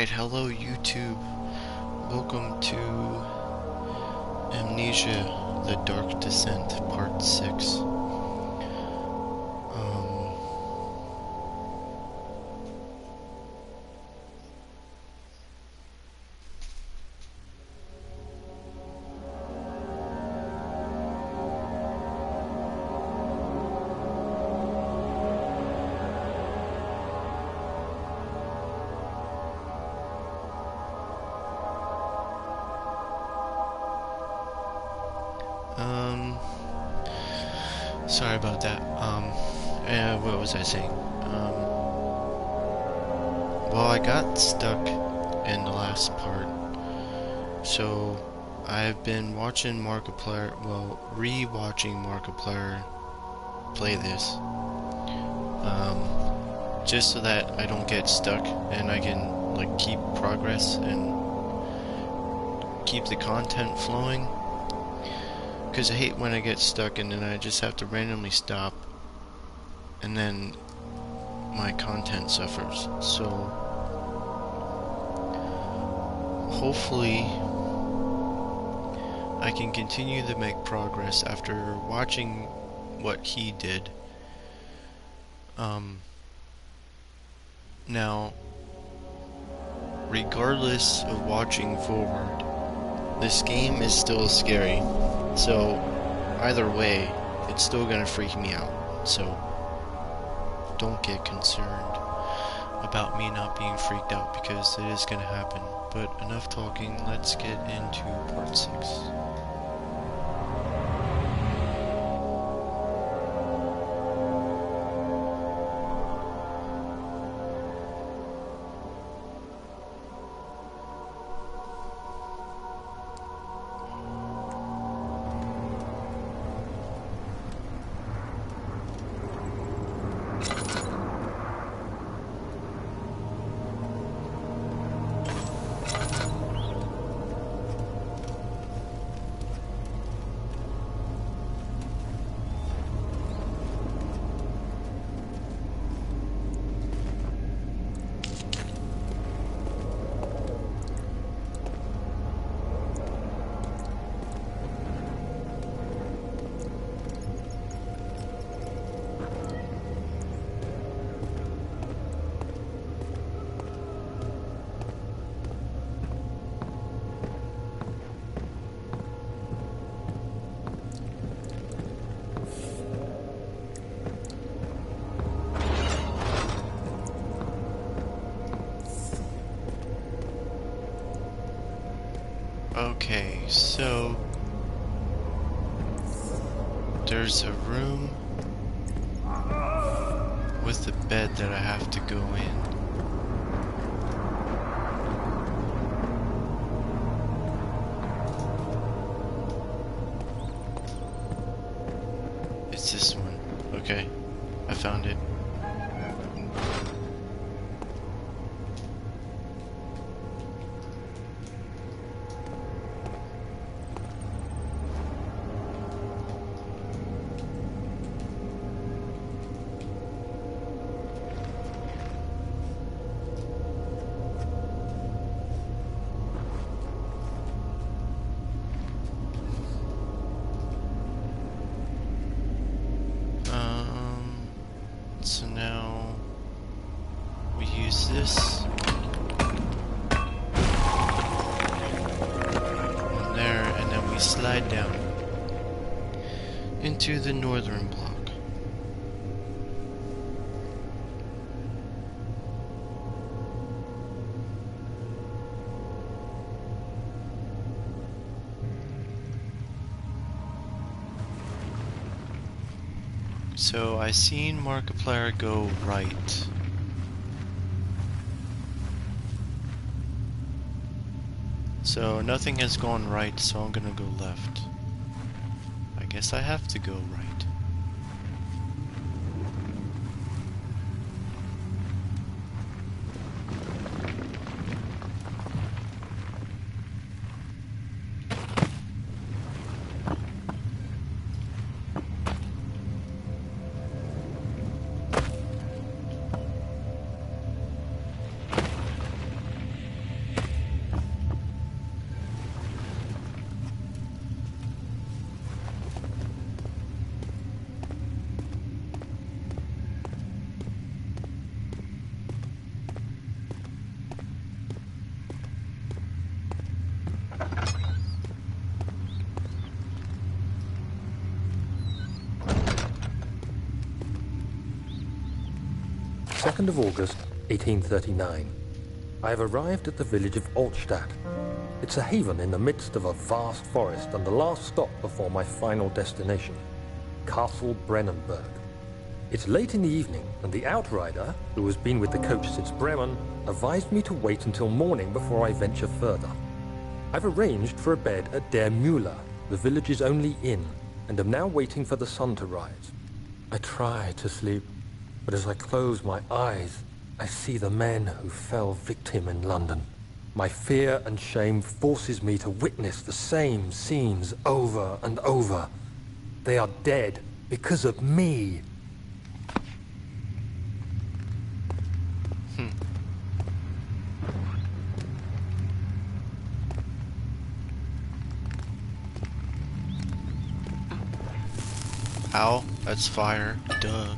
Alright, hello YouTube. Welcome to Amnesia, The Dark Descent, Part 6. Sorry about that. What was I saying? Well, I got stuck in the last part, so I've been watching Markiplier, re-watching Markiplier play this, just so that I don't get stuck and I can, like, keep progress and keep the content flowing. Because I hate when I get stuck and then I just have to randomly stop and then my content suffers. So hopefully I can continue to make progress after watching what he did. Now, regardless of watching forward, this game is still scary. So, either way, it's still gonna freak me out. So, don't get concerned about me not being freaked out, because it is gonna happen. But enough talking, let's get into part 6. Okay, so there's a room with a bed that I have to go in. It's this one. Okay, I found it. So now we use this on there, and then we slide down into the northern block. So I seen Markiplier go right. So nothing has gone right, so I'm gonna go left. I guess I have to go right. 22nd of August, 1839. I have arrived at the village of Altstadt. It's a haven in the midst of a vast forest and the last stop before my final destination, Castle Brennenburg. It's late in the evening, and the outrider, who has been with the coach since Bremen, advised me to wait until morning before I venture further. I've arranged for a bed at Der Müller, the village's only inn, and am now waiting for the sun to rise. I try to sleep, but as I close my eyes, I see the men who fell victim in London. My fear and shame forces me to witness the same scenes over and over. They are dead because of me. Ow, that's fire. Duh.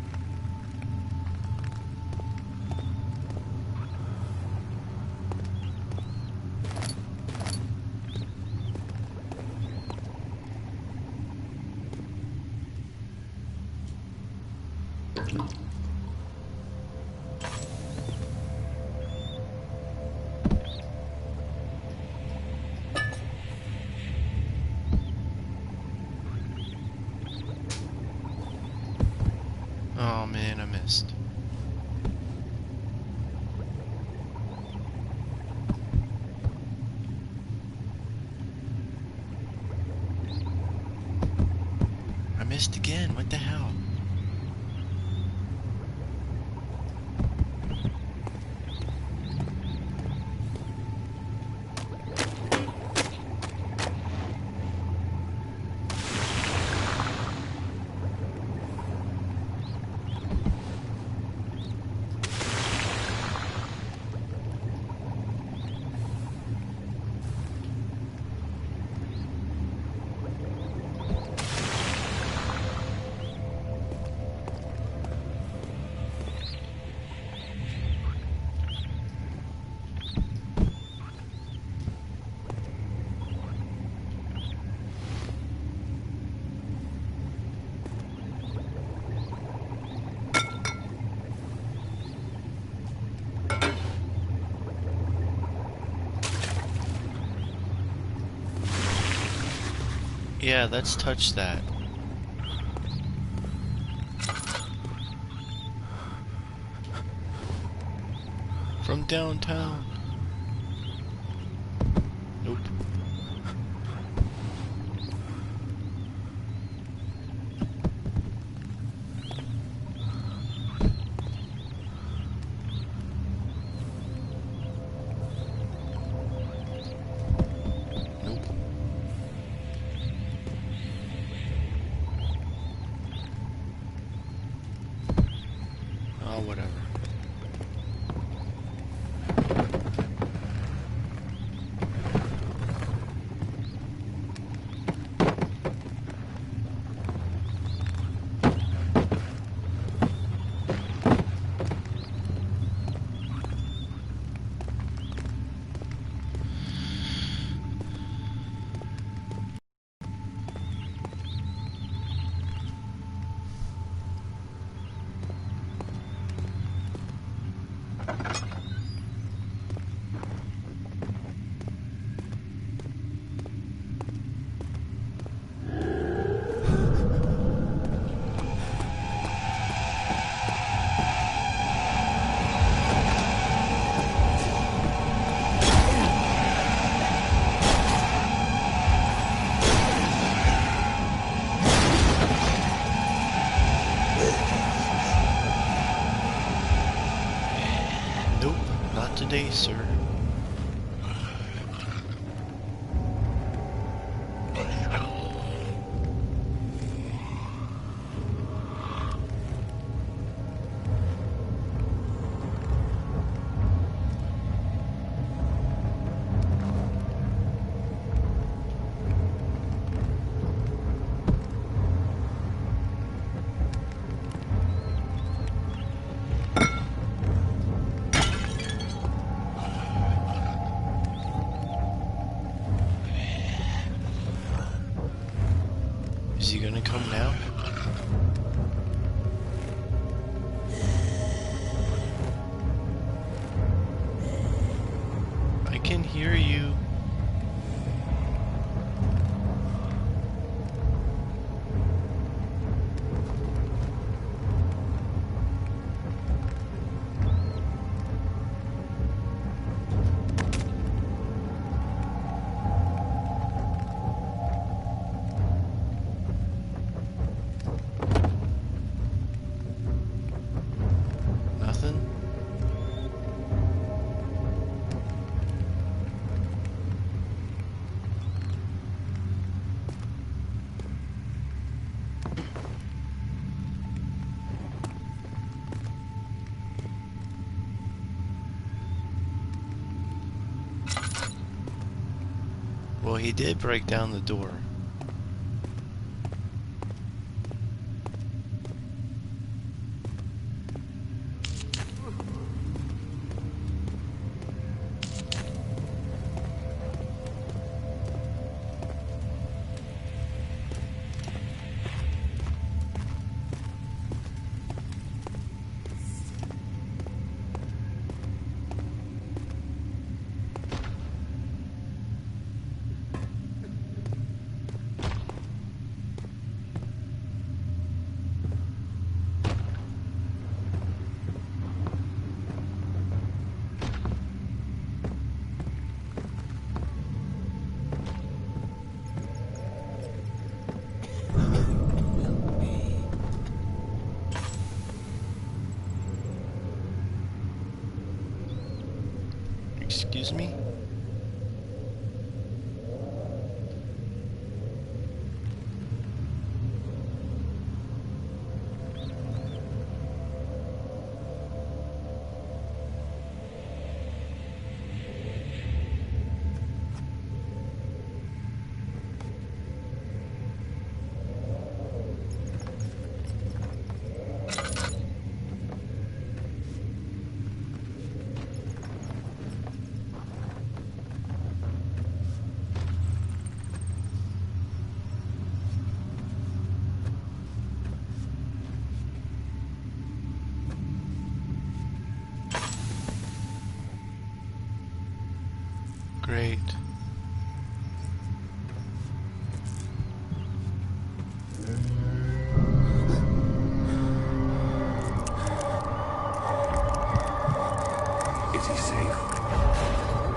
Oh man, I missed. I missed again, what the hell? Yeah, let's touch that. From downtown. Nope. Oh, whatever. Nope, not today, sir. Is he gonna come now? Well, he did break down the door. Excuse me? Great. Is he safe?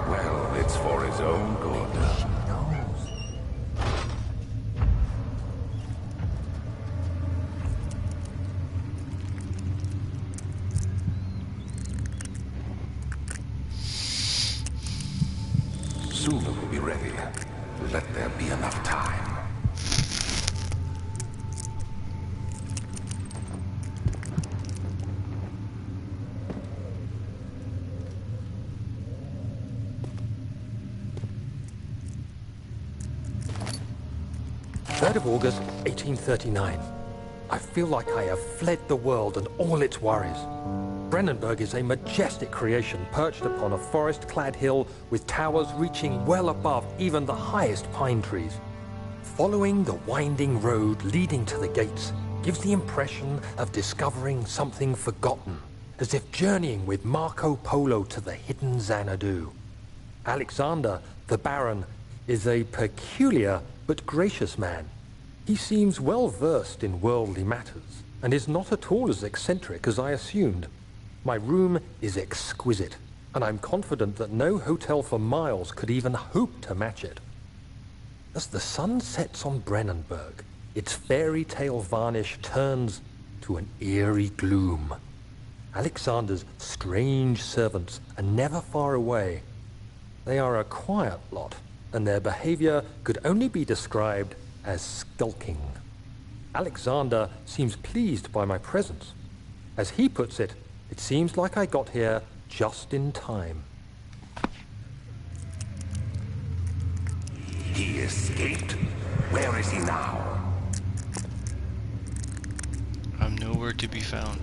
Well, it's for his own good. She knows. Soon it will be ready. Let there be enough time. August 1839. I feel like I have fled the world and all its worries. Brennenburg is a majestic creation perched upon a forest-clad hill with towers reaching well above even the highest pine trees. Following the winding road leading to the gates gives the impression of discovering something forgotten, as if journeying with Marco Polo to the hidden Xanadu. Alexander, the Baron, is a peculiar but gracious man. He seems well versed in worldly matters and is not at all as eccentric as I assumed. My room is exquisite, and I'm confident that no hotel for miles could even hope to match it. As the sun sets on Brennenburg, its fairy tale varnish turns to an eerie gloom. Alexander's strange servants are never far away. They are a quiet lot, and their behavior could only be described as skulking. Alexander seems pleased by my presence. As he puts it, it seems like I got here just in time. He escaped? Where is he now? I'm nowhere to be found.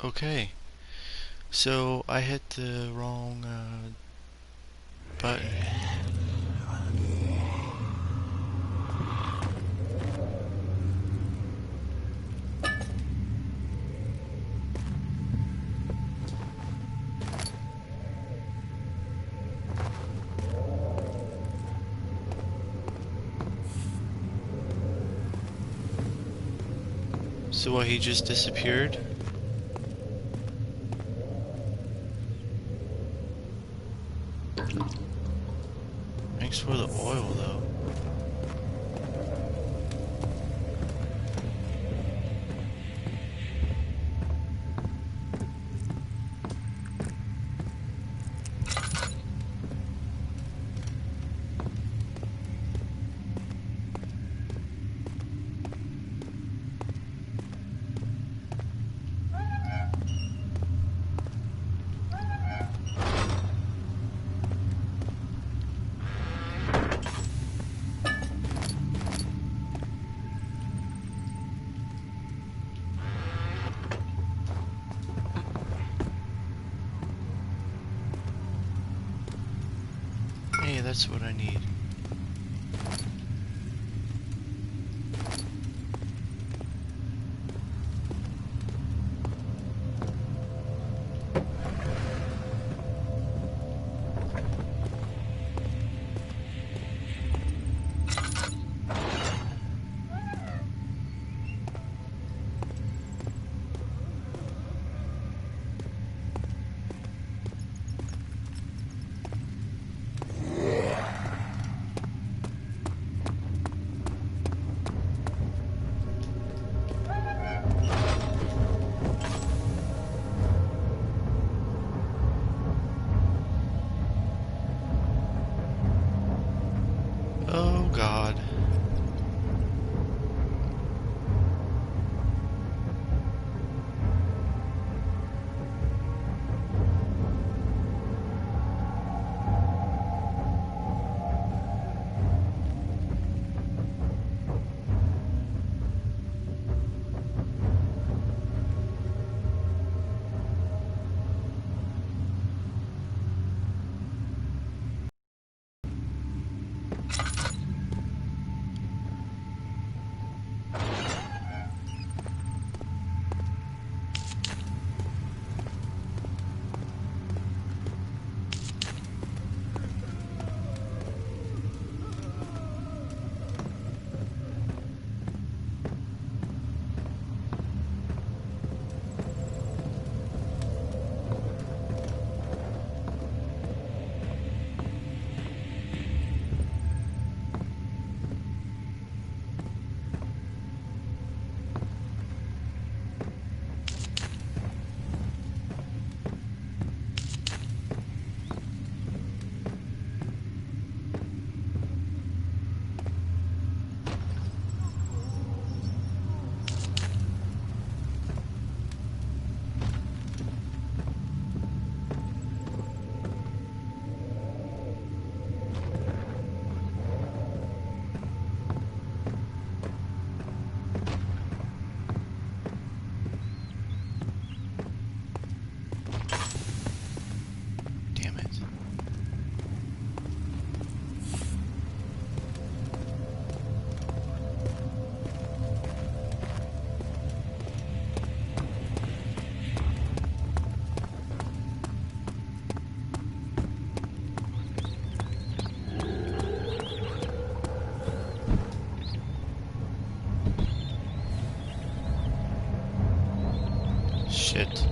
Okay, so I hit the wrong button. So what, he just disappeared? Thanks for the oil, though. Hey, that's what I need. Oh God. Damn it. Shit.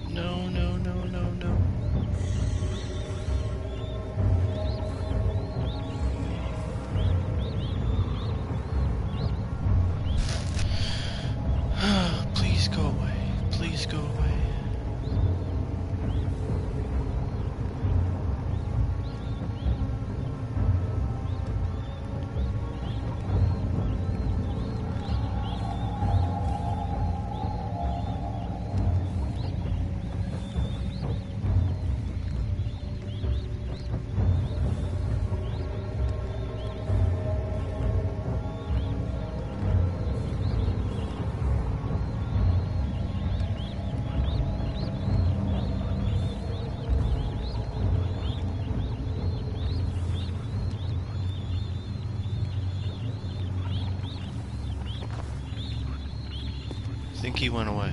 No, no, no, no, no. he went away.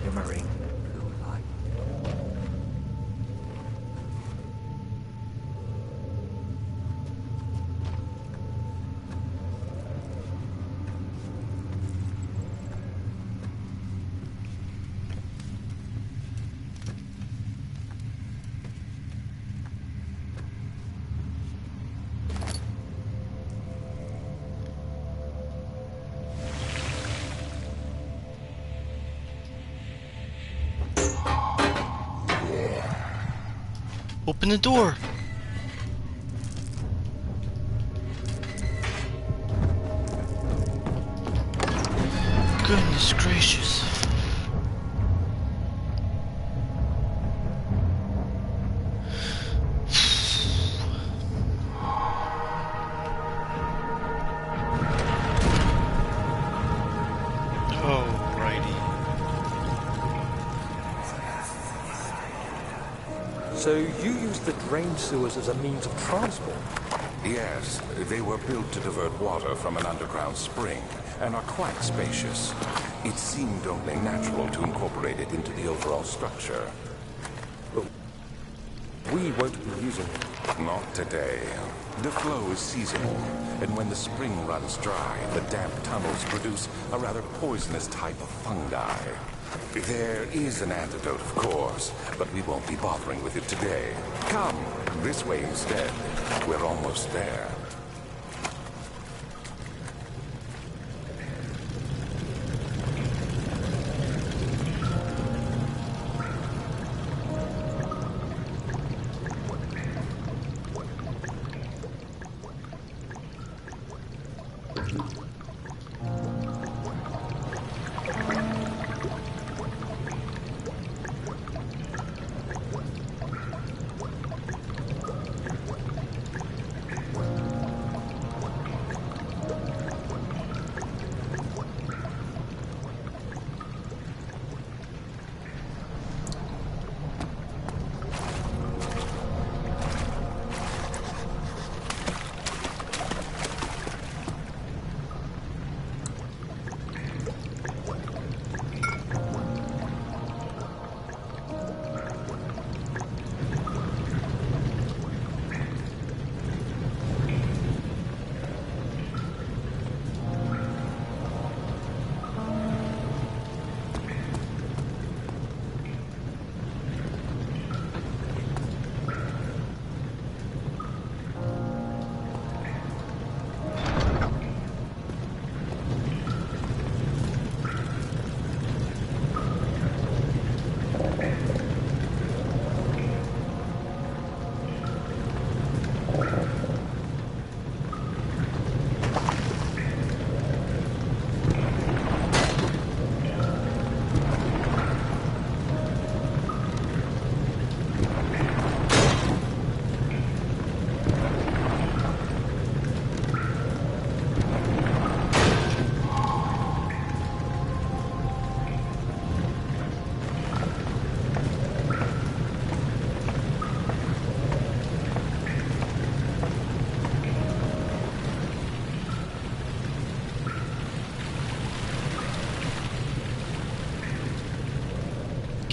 Shimmering blue light. Open the door! Goodness gracious. So you used the drain sewers as a means of transport? Yes, they were built to divert water from an underground spring and are quite spacious. It seemed only natural to incorporate it into the overall structure. But we won't be using it. Not today. The flow is seasonal, and when the spring runs dry, the damp tunnels produce a rather poisonous type of fungi. There is an antidote, of course, but we won't be bothering with it today. Come, this way instead. We're almost there.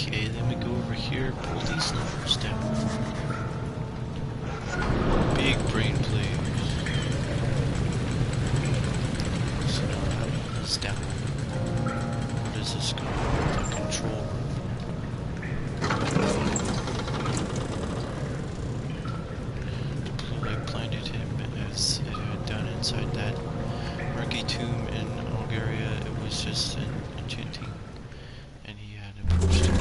Okay, then we go over here, pull these levers down. Big brain players. So now that one is down. Where does this go? The control room. Deploy blinded him as it had done inside that murky tomb in Bulgaria. It was just an enchanting, and he had approached it.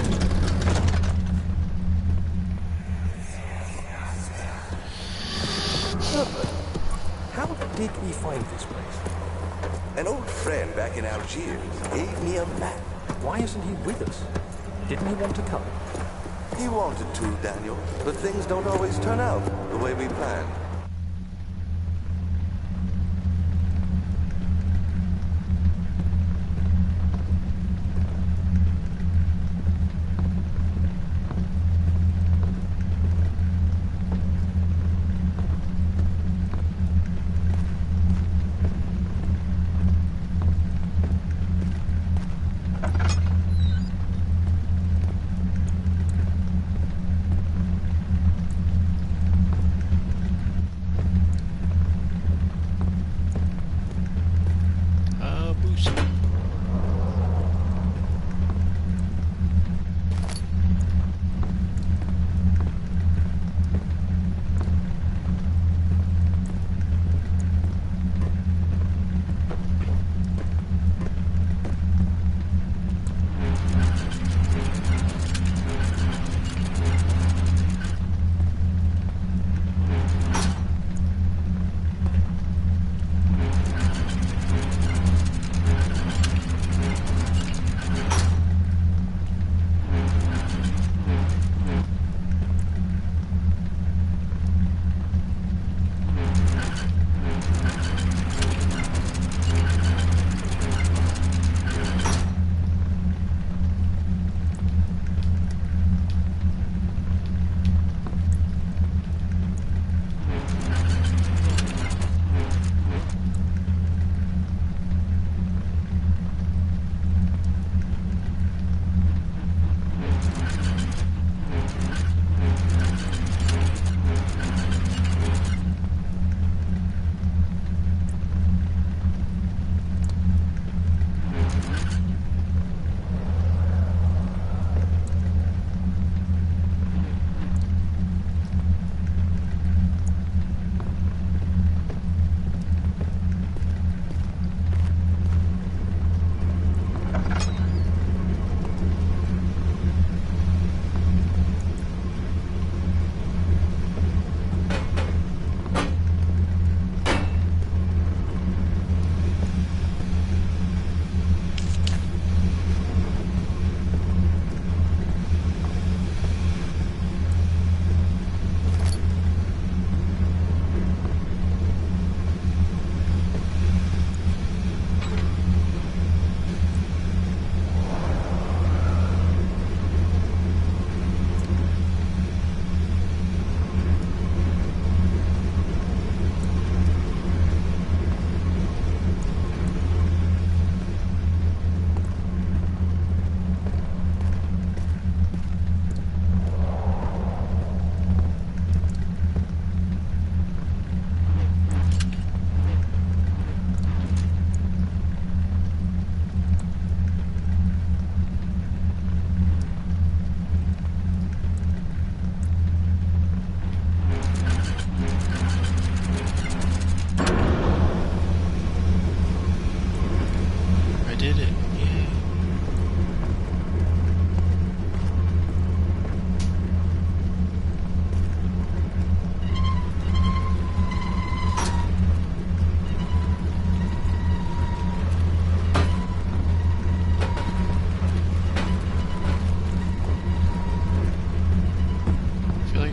How did we find this place? An old friend back in Algiers gave me a map. Why isn't he with us? Didn't he want to come? He wanted to, Daniel, but things don't always turn out the way we planned. Boost.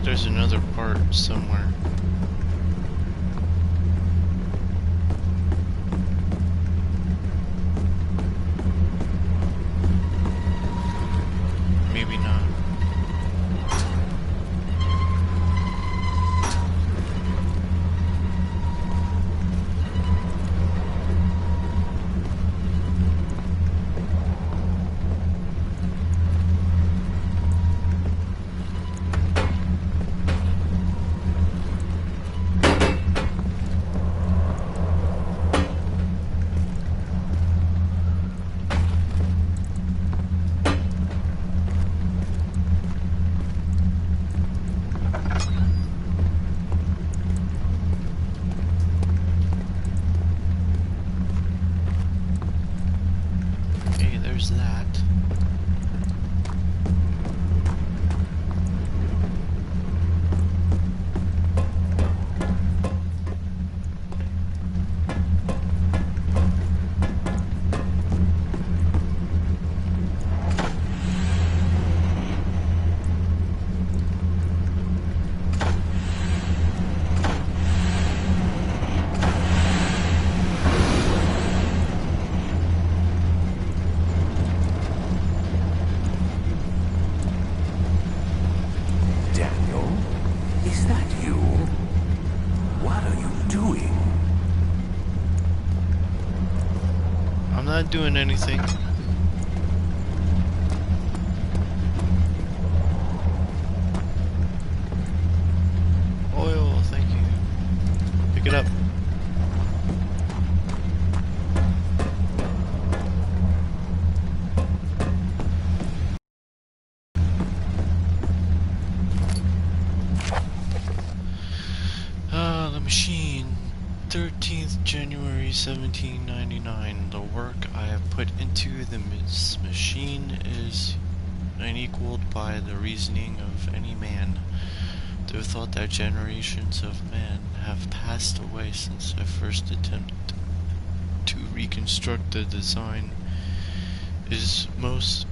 There's another part somewhere. Maybe not. there's that. I'm not doing anything. Oil, thank you. Pick it up. The machine. 13th January 1799. The work I have put into this machine is unequaled by the reasoning of any man. The thought that generations of men have passed away since I first attempted to reconstruct the design is most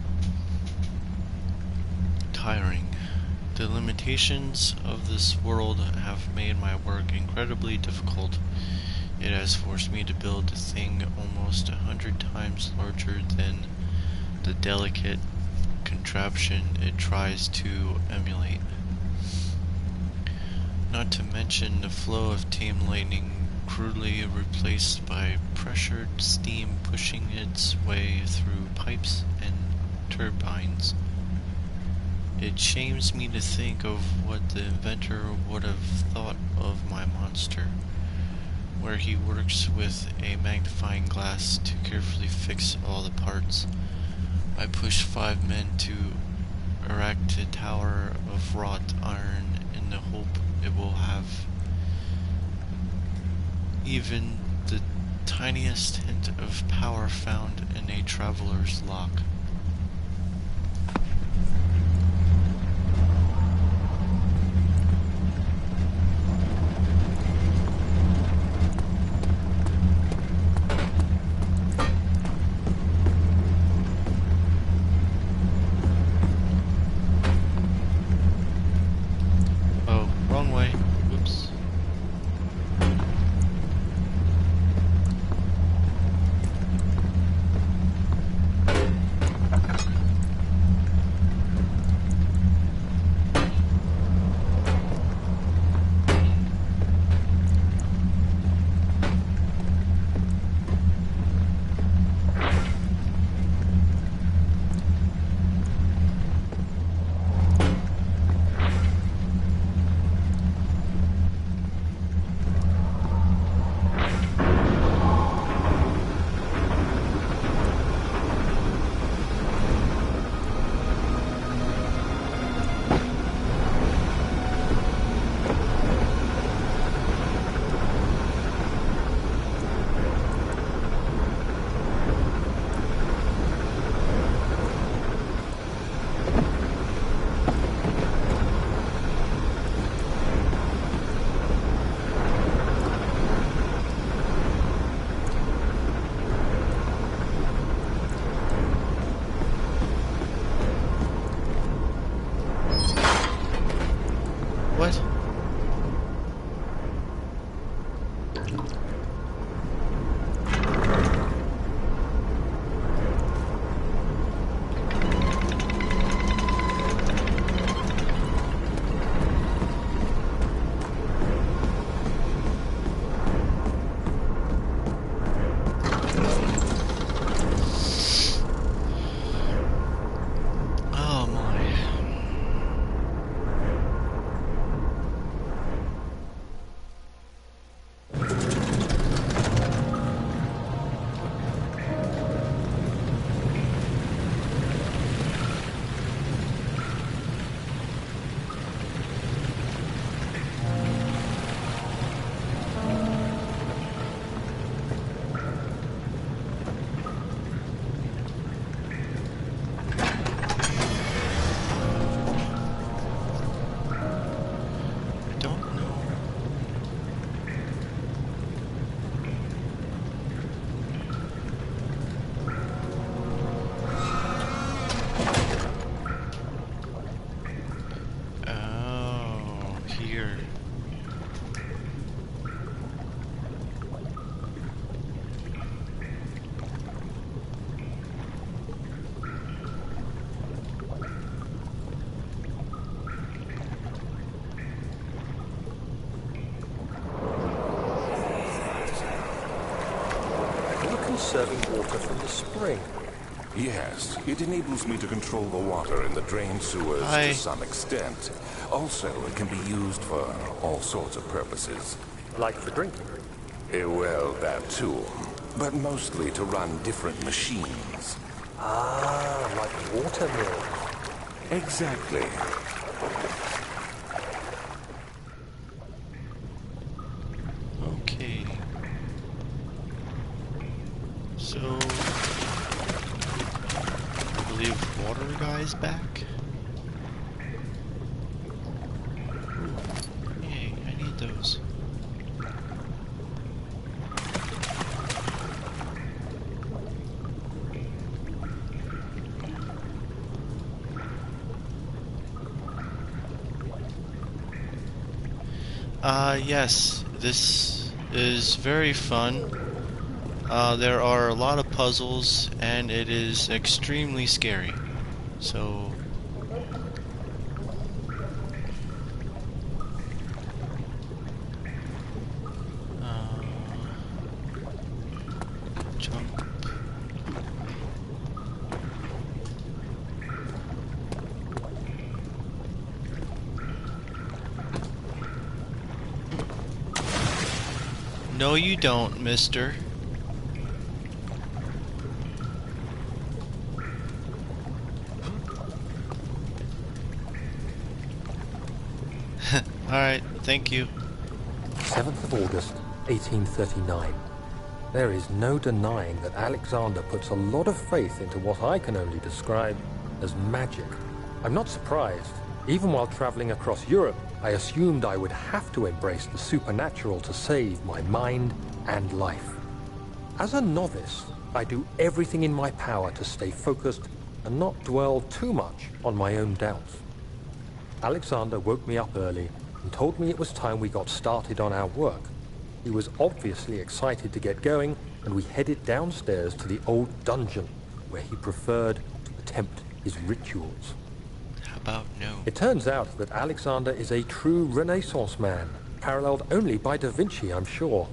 tiring. The limitations of this world have made my work incredibly difficult. It has forced me to build a thing almost 100 times larger than the delicate contraption it tries to emulate. Not to mention the flow of tame lightning crudely replaced by pressured steam pushing its way through pipes and turbines. It shames me to think of what the inventor would have thought of my monster, where he works with a magnifying glass to carefully fix all the parts. I push 5 men to erect a tower of wrought iron in the hope it will have even the tiniest hint of power found in a traveler's lock. Wrong way. Whoops. What? Oh my. conserving water from the spring. Yes, it enables me to control the water in the drain sewers to some extent. Also, it can be used for all sorts of purposes. Like for drinking. Well, that too. But mostly to run different machines. Ah, like water mills. Exactly. Okay. So, I believe water guy's back. Ooh, yay, I need those. Yes, this is very fun. There are a lot of puzzles, and it is extremely scary. So... jump. No, you don't, mister. Alright, thank you. 7th of August, 1839. There is no denying that Alexander puts a lot of faith into what I can only describe as magic. I'm not surprised. Even while traveling across Europe, I assumed I would have to embrace the supernatural to save my mind and life. As a novice, I do everything in my power to stay focused and not dwell too much on my own doubts. Alexander woke me up early and told me it was time we got started on our work. He was obviously excited to get going, and we headed downstairs to the old dungeon, where he preferred to attempt his rituals. How about no? It turns out that Alexander is a true Renaissance man, paralleled only by Da Vinci, I'm sure.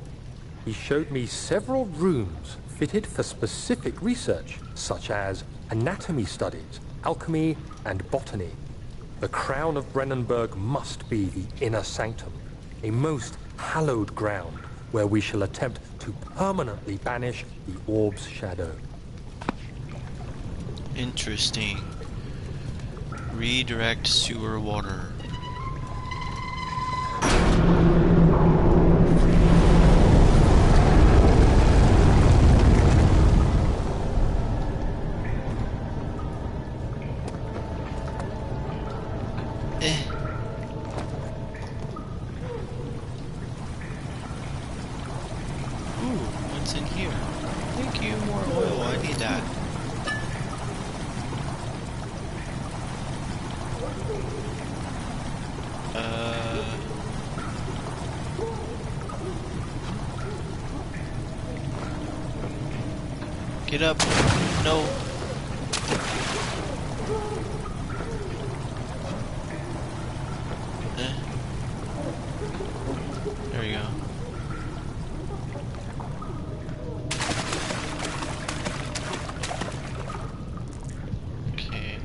He showed me several rooms fitted for specific research, such as anatomy studies, alchemy, and botany. The crown of Brennenburg must be the inner sanctum, a most hallowed ground where we shall attempt to permanently banish the orb's shadow. Interesting. Redirect sewer water. Ooh, what's in here? Thank you, more oil, I need that. Get up. No. There we go. Okay.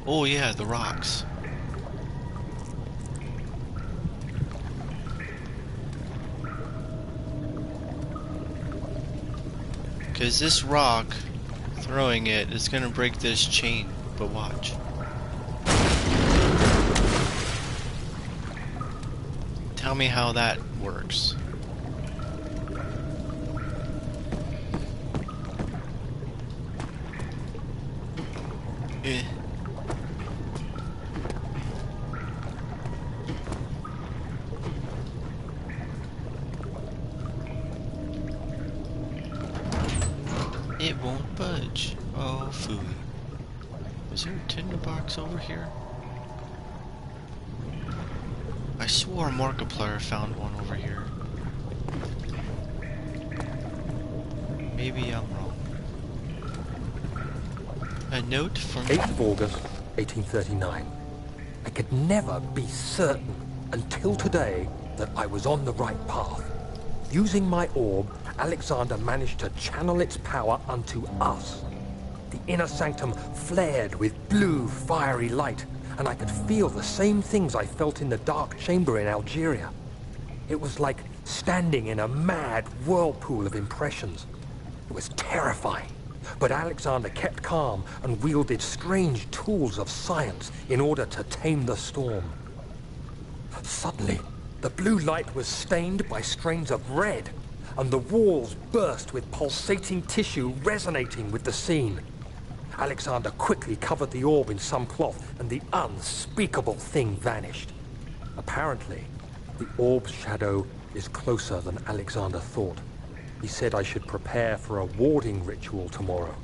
Oh yeah, the rocks. Because this rock, throwing it, is going to break this chain, but watch. Tell me how that works. Eh. It won't budge. Oh, phooey. Is there a tinderbox over here? I swore Markiplier found one over here. Maybe I'm wrong. A note from... 8th of August, 1839. I could never be certain until today that I was on the right path. Using my orb, Alexander managed to channel its power unto us. The inner sanctum flared with blue, fiery light, and I could feel the same things I felt in the dark chamber in Algeria. It was like standing in a mad whirlpool of impressions. It was terrifying, but Alexander kept calm and wielded strange tools of science in order to tame the storm. Suddenly, the blue light was stained by strains of red, and the walls burst with pulsating tissue resonating with the scene. Alexander quickly covered the orb in some cloth, and the unspeakable thing vanished. Apparently, the orb's shadow is closer than Alexander thought. He said I should prepare for a warding ritual tomorrow.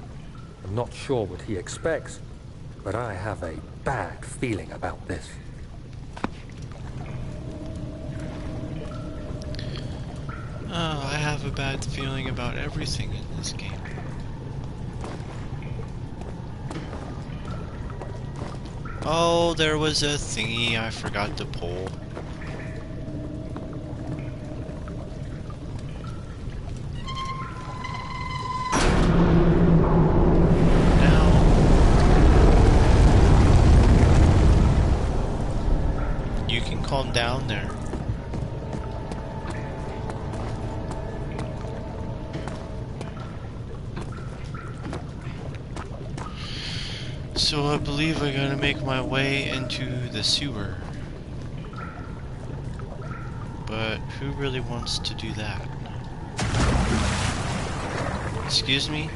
I'm not sure what he expects, but I have a bad feeling about this. I have a bad feeling about everything in this game. Oh, there was a thingy I forgot to pull. Now, you can calm down there. So I believe I gotta make my way into the sewer. But who really wants to do that? Excuse me?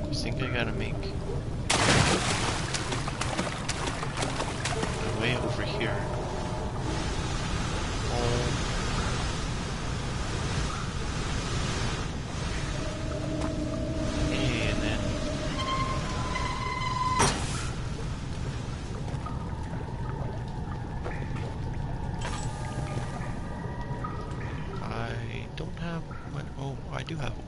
I think I gotta make my way over here. Hey, and then I don't have what? Oh, I do have oil.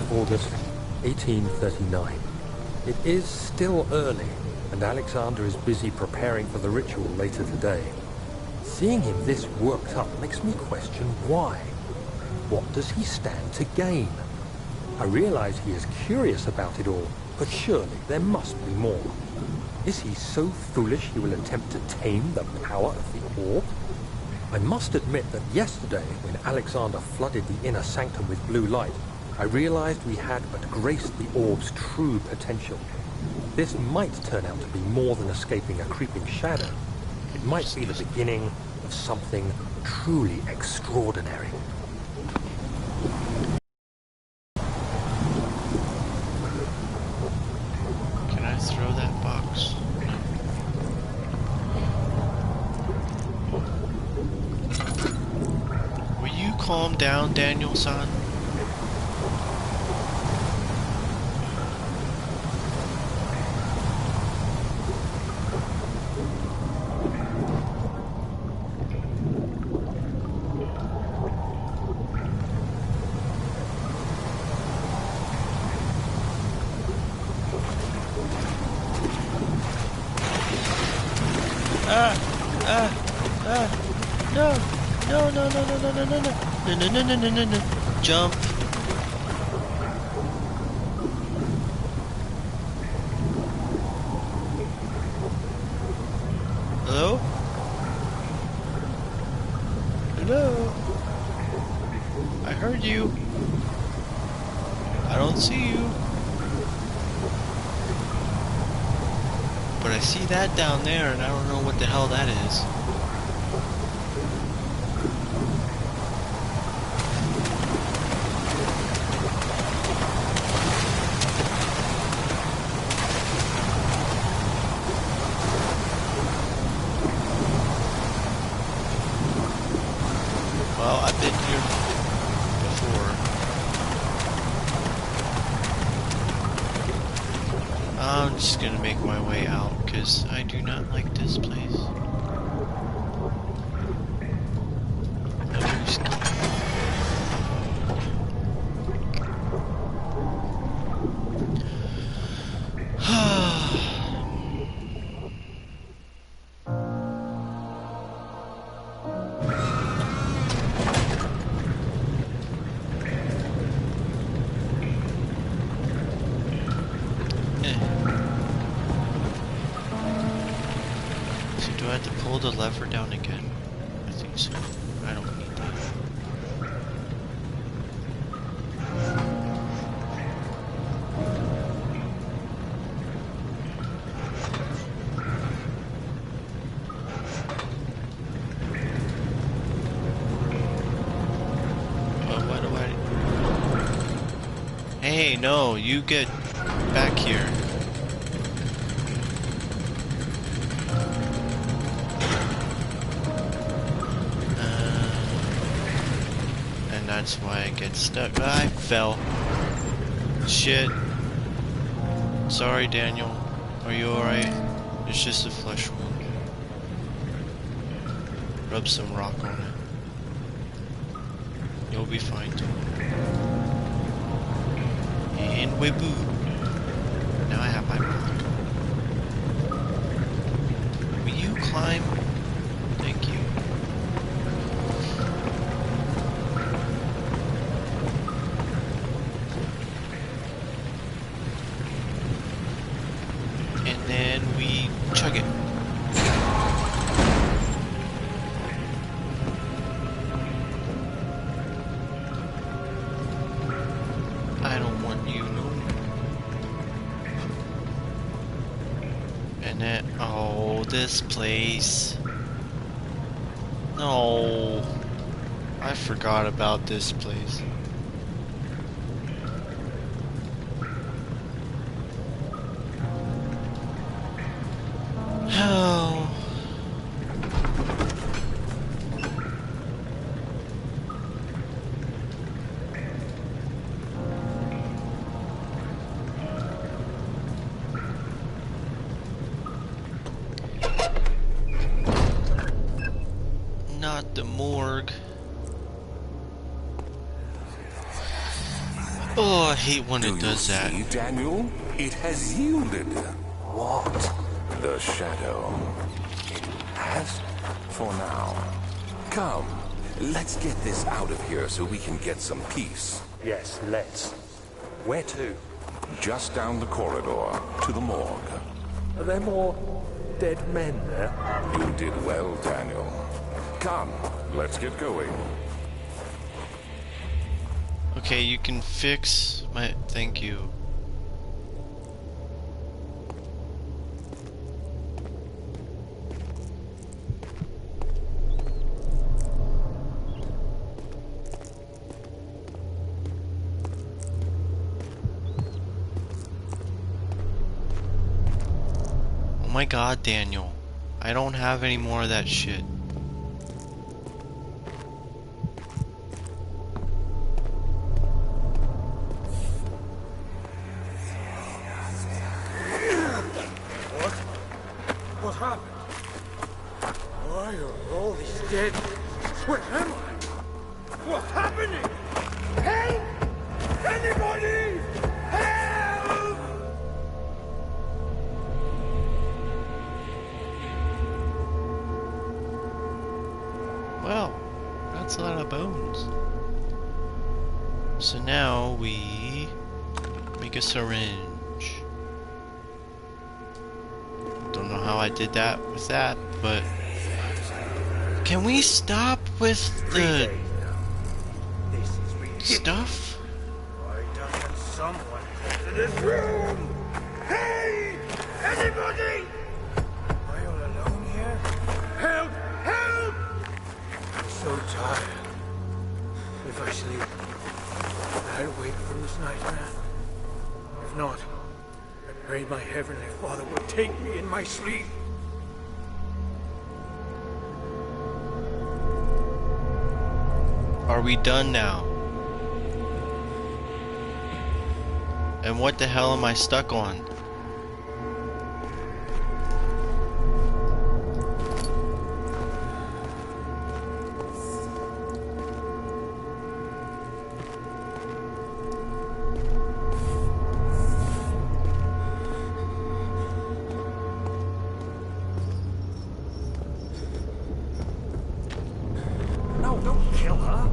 August 1839. It is still early, and Alexander is busy preparing for the ritual later today. Seeing him this worked up makes me question why. What does he stand to gain? I realize he is curious about it all, but surely there must be more. Is he so foolish he will attempt to tame the power of the orb? I must admit that yesterday, when Alexander flooded the inner sanctum with blue light, I realized we had but graced the orb's true potential. This might turn out to be more than escaping a creeping shadow. It might be the beginning of something truly extraordinary. Can I throw that box? Will you calm down, Daniel-san? No. Jump. Hello? Hello? I heard you. I don't see you. I see that down there, and I don't know what the hell that is. Well, I've been here before. I'm just gonna make my way out, because I do not like this place. So do I have to pull the lever down again? I think so. I don't need that. Well, what do I... Hey, no, you get back here. That's why I get stuck. I fell. Shit. Sorry, Daniel. Are you alright? It's just a flesh wound. Rub some rock on it. You'll be fine too. And we boo. Now I have my rock. Will you climb? Thank you. And we chug it. I don't want you no more. And then, oh, this place. No, I forgot about this place. Oh. Not the morgue. Oh, I hate when it does that. See, Daniel? It has yielded. What? The shadow. It has? For now. Come, let's get this out of here so we can get some peace. Yes, let's. Where to? Just down the corridor, to the morgue. Are there more dead men there? You did well, Daniel. Come, let's get going. Okay, you can fix my... Thank you. Oh my god, Daniel. I don't have any more of that shit. What happened? Why are all these dead? Where am I? What's happening? Help! Anybody! Help! Well, that's a lot of bones. So now we make a syringe. Don't know how I did that with that, but can we stop with the stuff? Why doesn't someone come to this room? Hey! Anybody! this night, man. If not, I pray my Heavenly Father will take me in my sleep. Are we done now? And what the hell am I stuck on? No, don't kill her.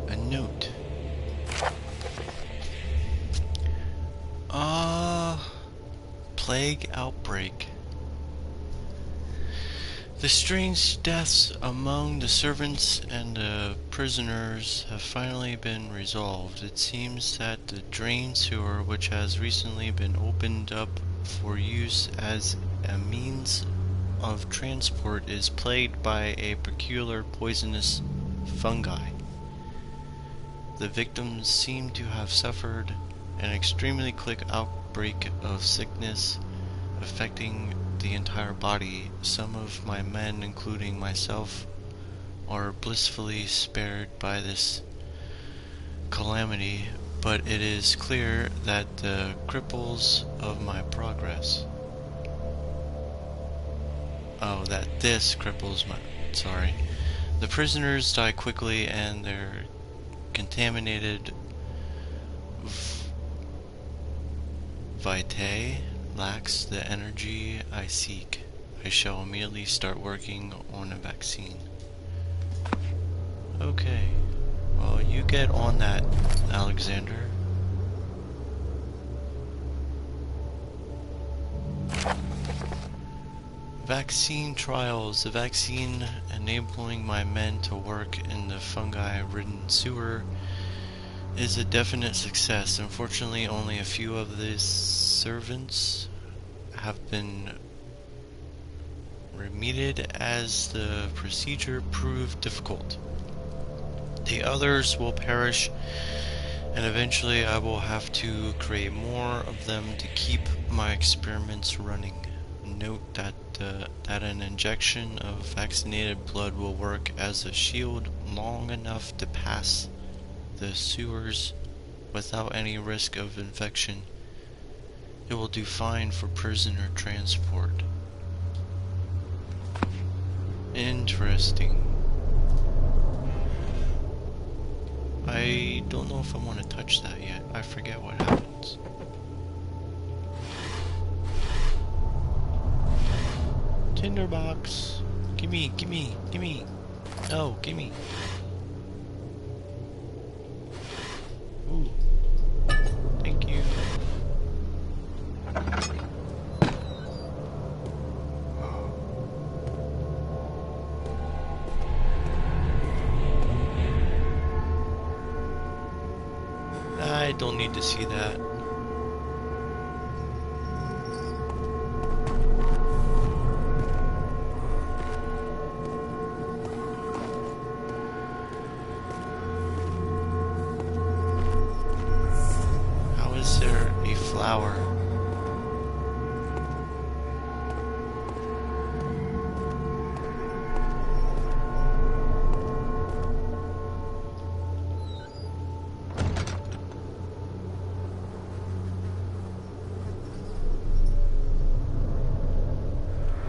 A note. Plague outbreak. The strange deaths among the servants and the prisoners have finally been resolved. It seems that the drain sewer, which has recently been opened up for use as a means of transport, is plagued by a peculiar poisonous fungi. The victims seem to have suffered an extremely quick outbreak of sickness affecting the entire body. Some of my men, including myself, are blissfully spared by this calamity, but it is clear that the cripples of my progress. Oh, that this cripples my... Sorry. The prisoners die quickly and their contaminated vitae lacks the energy I seek. I shall immediately start working on a vaccine. Okay. Well, you get on that, Alexander. Vaccine trials. The vaccine enabling my men to work in the fungi-ridden sewer is a definite success. Unfortunately, only a few of the servants have been remediated as the procedure proved difficult. The others will perish, and eventually I will have to create more of them to keep my experiments running. Note that an injection of vaccinated blood will work as a shield long enough to pass the sewers without any risk of infection. It will do fine for prisoner transport. Interesting. I don't know if I want to touch that yet. I forget what happens. Tinderbox. Gimme, gimme, gimme. No, gimme. Ooh. Thank you. I don't need to see that. How is there a flower?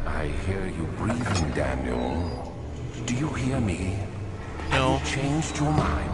I hear you breathing, Daniel. Do you hear me? No. Have you changed your mind?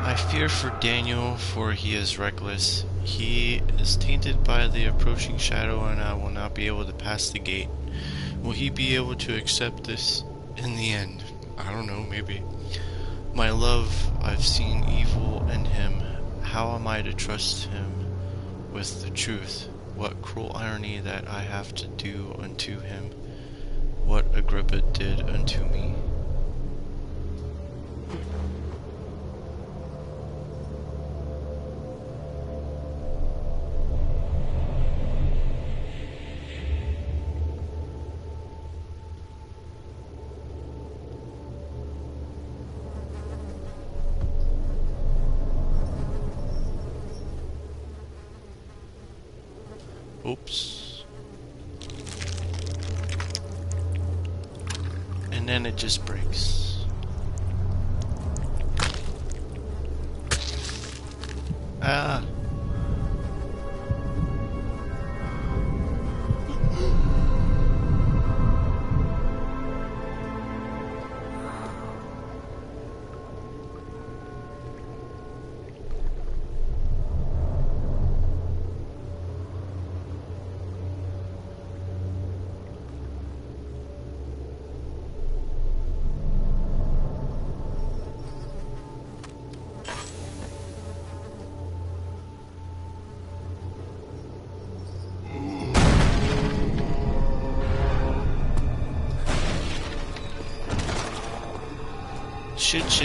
I fear for Daniel, for he is reckless. He is tainted by the approaching shadow, and I will not be able to pass the gate. Will he be able to accept this in the end? I don't know, maybe. My love, I've seen evil in him. How am I to trust him with the truth? What cruel irony that I have to do unto him what Agrippa did unto me. Oops. And then it just breaks. Ah.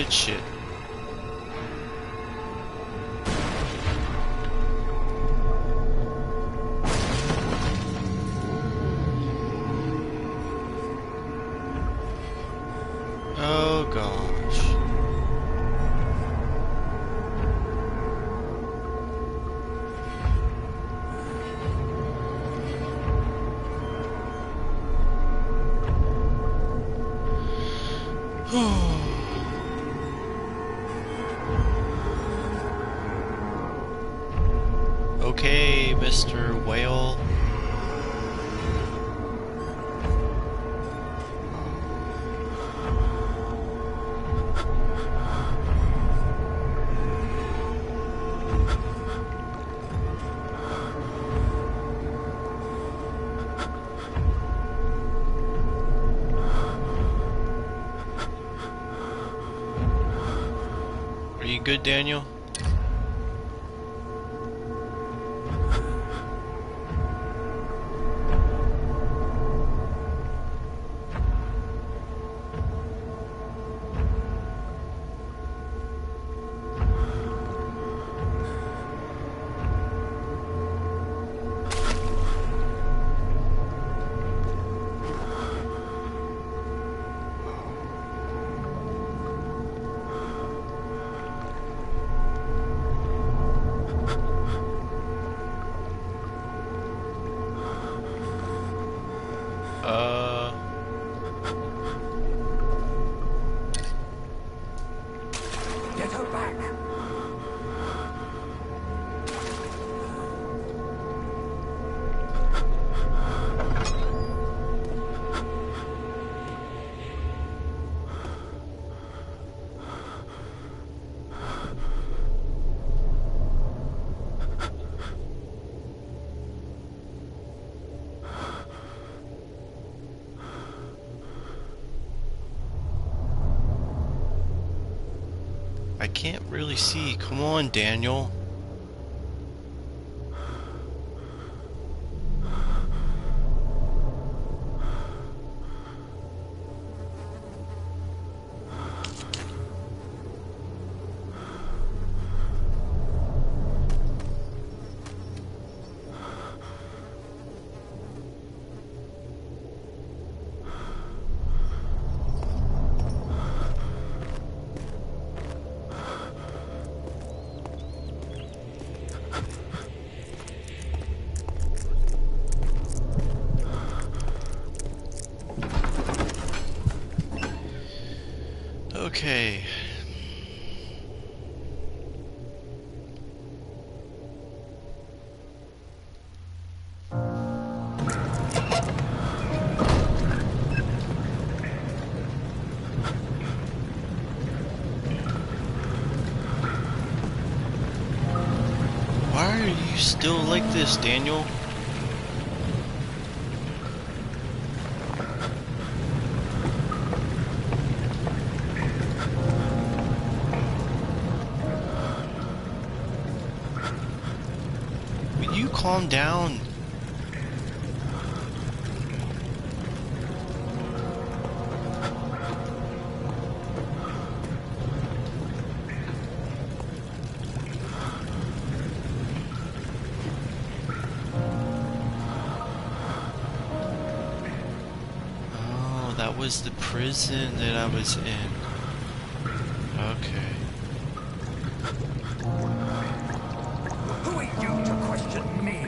Shit. Oh gosh. Okay, Mr. Whale. Are you good, Daniel? Get her back! I can't really see. Come on, Daniel. Okay. are you still like this, Daniel? Will you calm down? That was the prison that I was in. Okay. Who are you to question me?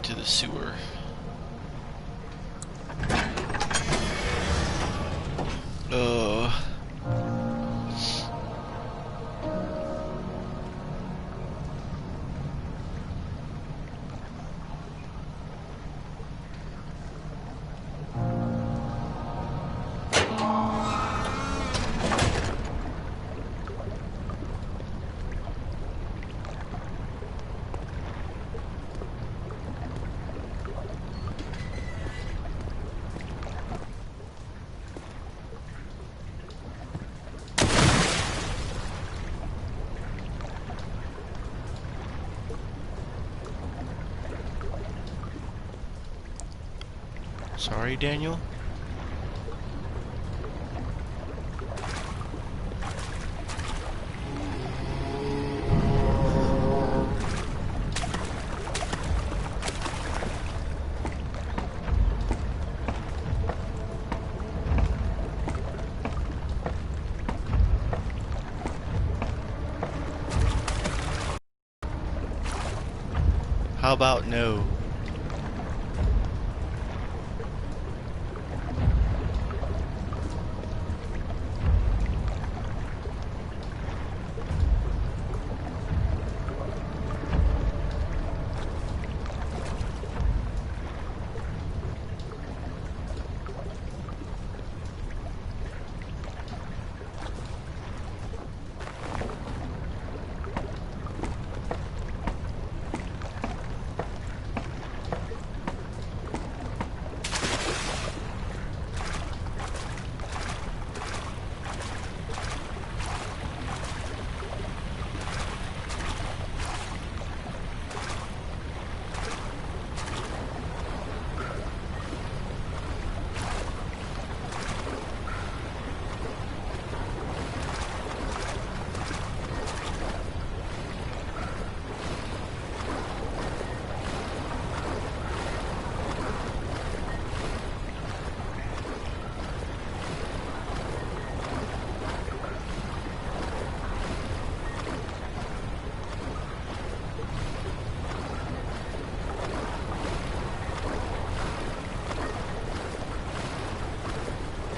To the sewer. Sorry, Daniel? How about no?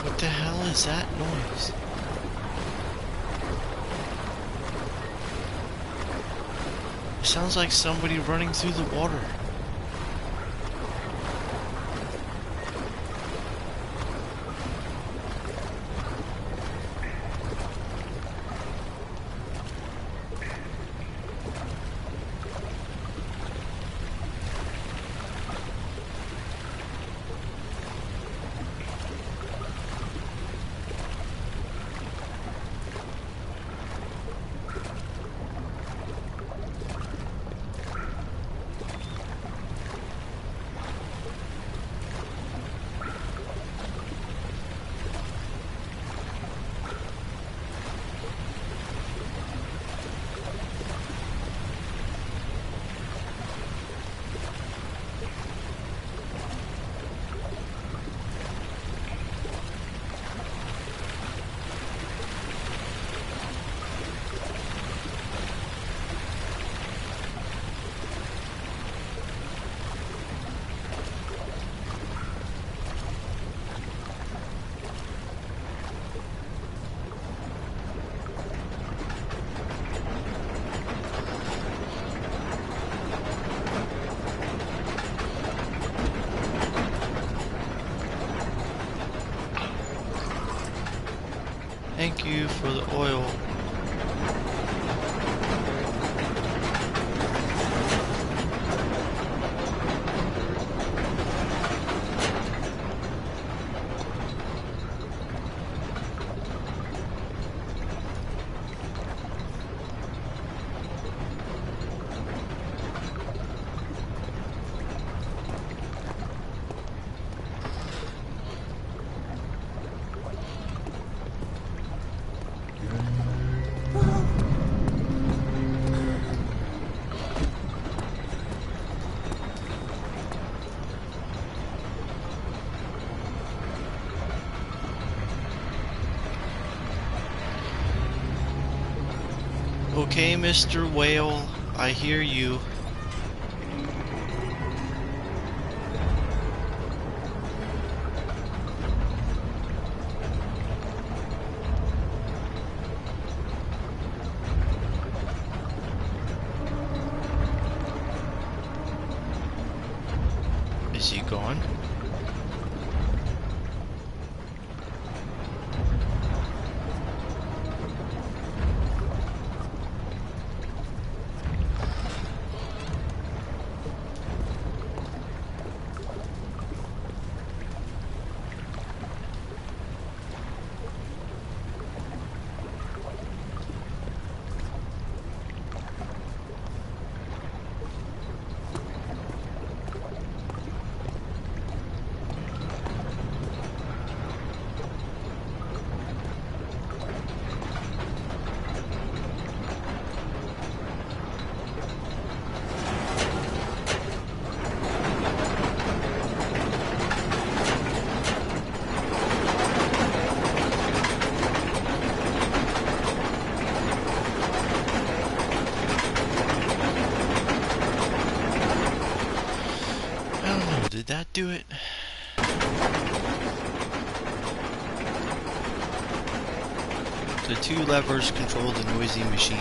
What the hell is that noise? It sounds like somebody running through the water. Thank you for the oil. Okay, Mr. Whale, I hear you. Is he gone? Did that do it? The two levers control the noisy machine.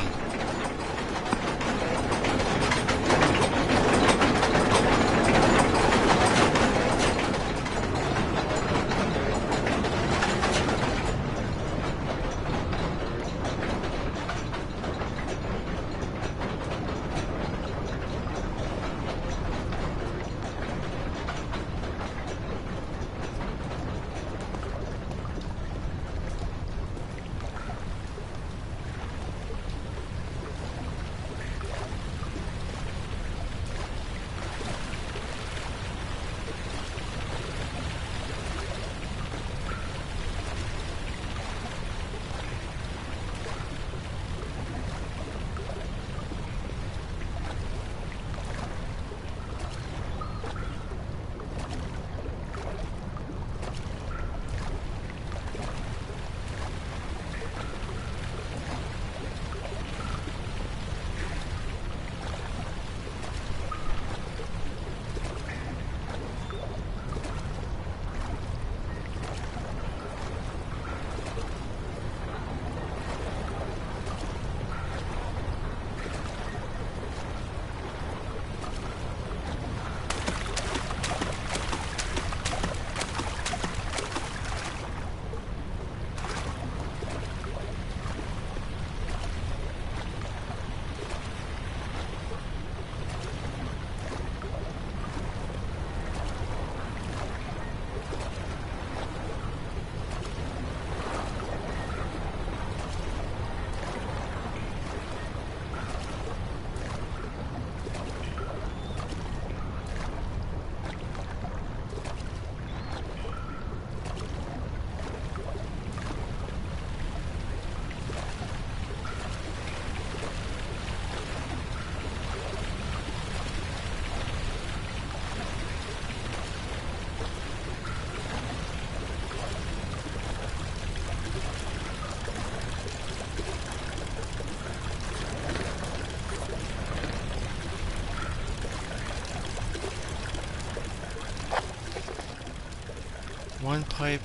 One pipe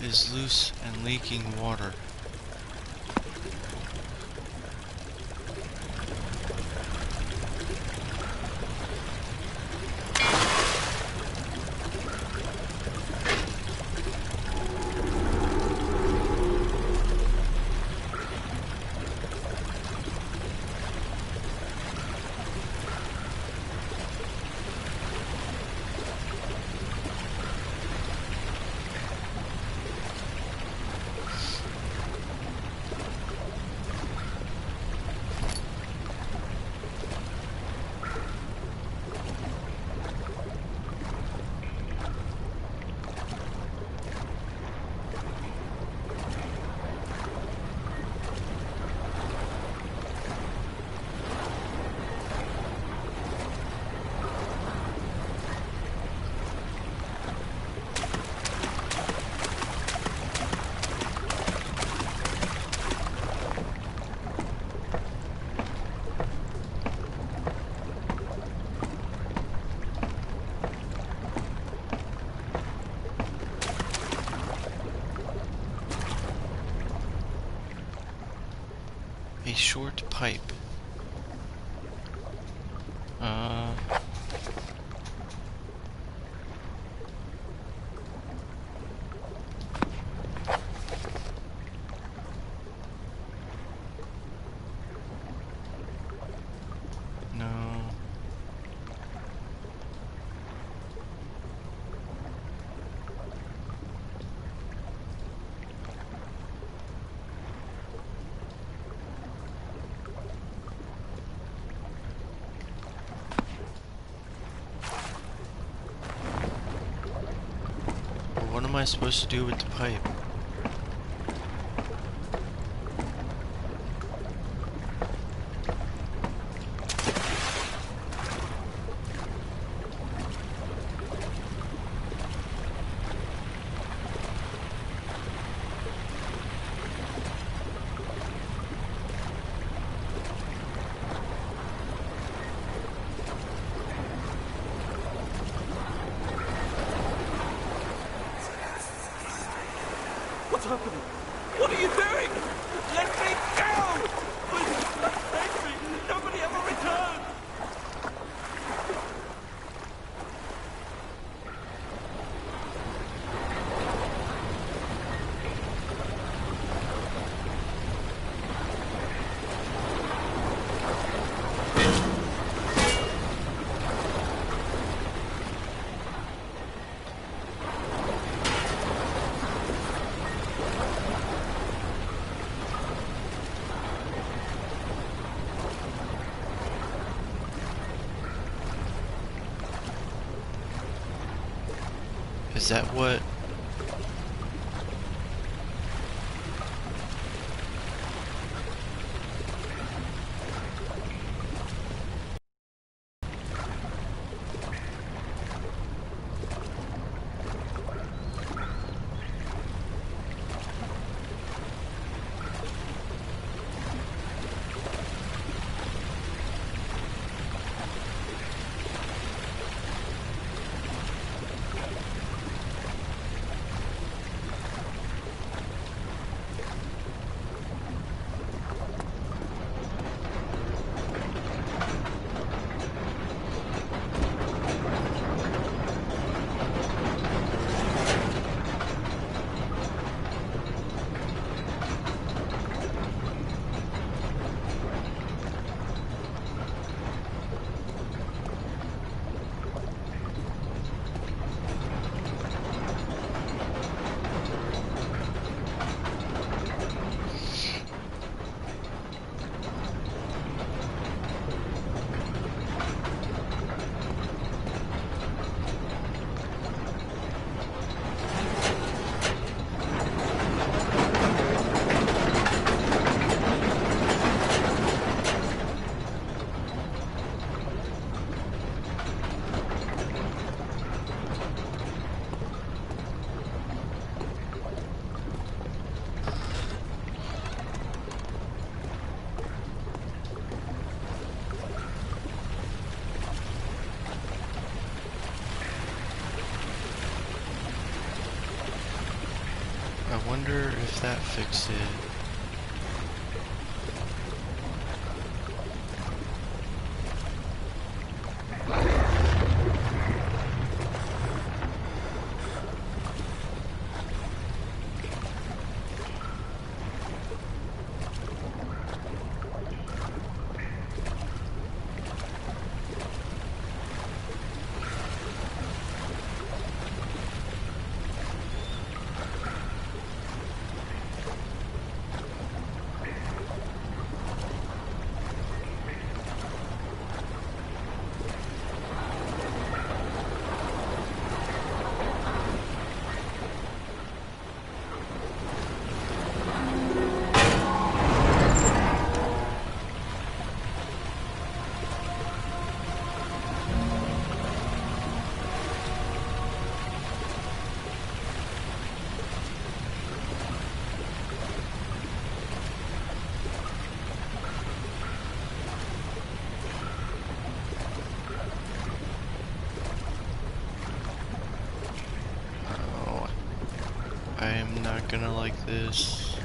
is loose and leaking water. short pipe. No. Well, what am I supposed to do with the pipe? What's happening? What are you doing? Let me go! Please, save me! Nobody ever returned! Is that what? I wonder if that fixed it. I am not gonna like this.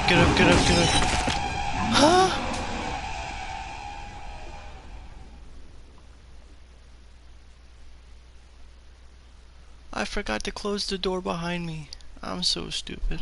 get up, get up, get up. Huh? I forgot to close the door behind me. I'm so stupid.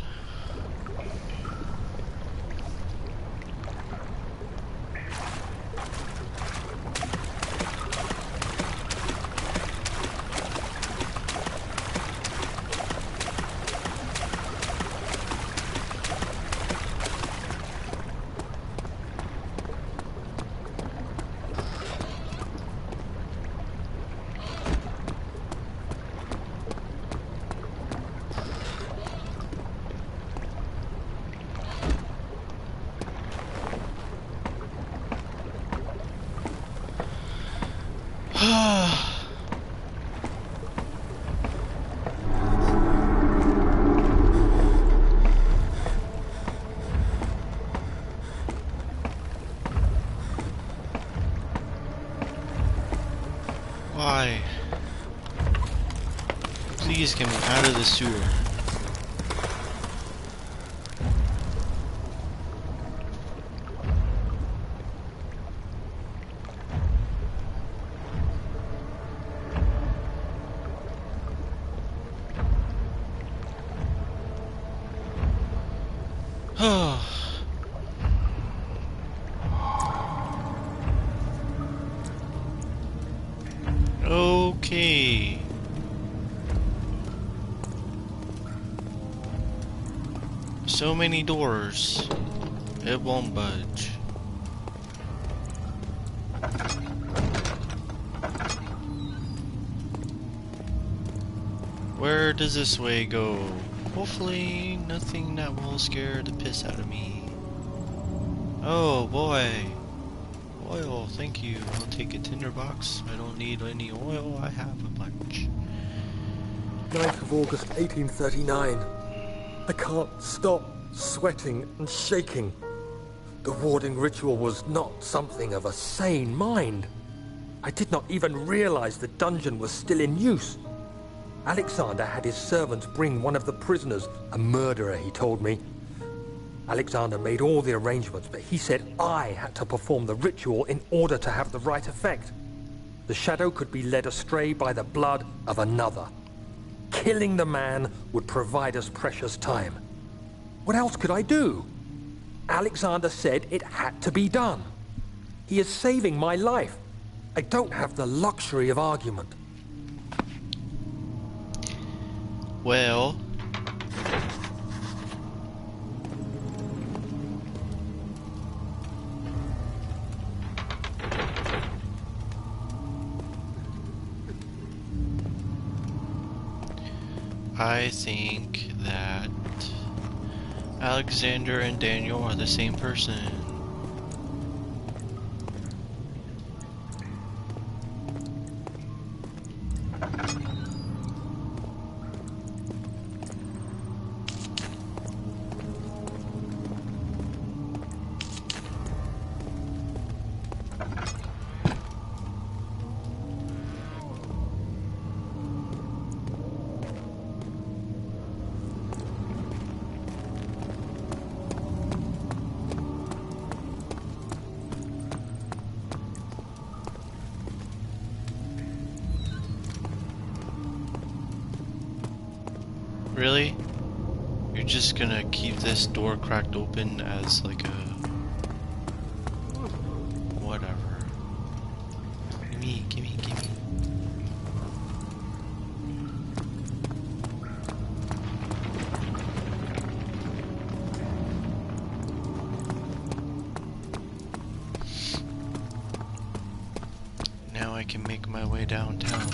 Why? Please get me out of the sewer. Okay. So many doors. It won't budge. Where does this way go? Hopefully nothing that will scare the piss out of me. Oh boy. Oil, thank you. I'll take a tinderbox. I don't need any oil, I have a bunch. 9th of August, 1839. I can't stop sweating and shaking. The warding ritual was not something of a sane mind. I did not even realize the dungeon was still in use. Alexander had his servants bring one of the prisoners, a murderer, he told me. Alexander made all the arrangements, but he said I had to perform the ritual in order to have the right effect. The shadow could be led astray by the blood of another. Killing the man would provide us precious time. What else could I do? Alexander said it had to be done. He is saving my life. I don't have the luxury of argument. Well, I think that Alexander and Daniel are the same person. Really? You're just gonna keep this door cracked open as like a... whatever. Gimme, gimme, gimme. Now I can make my way downtown.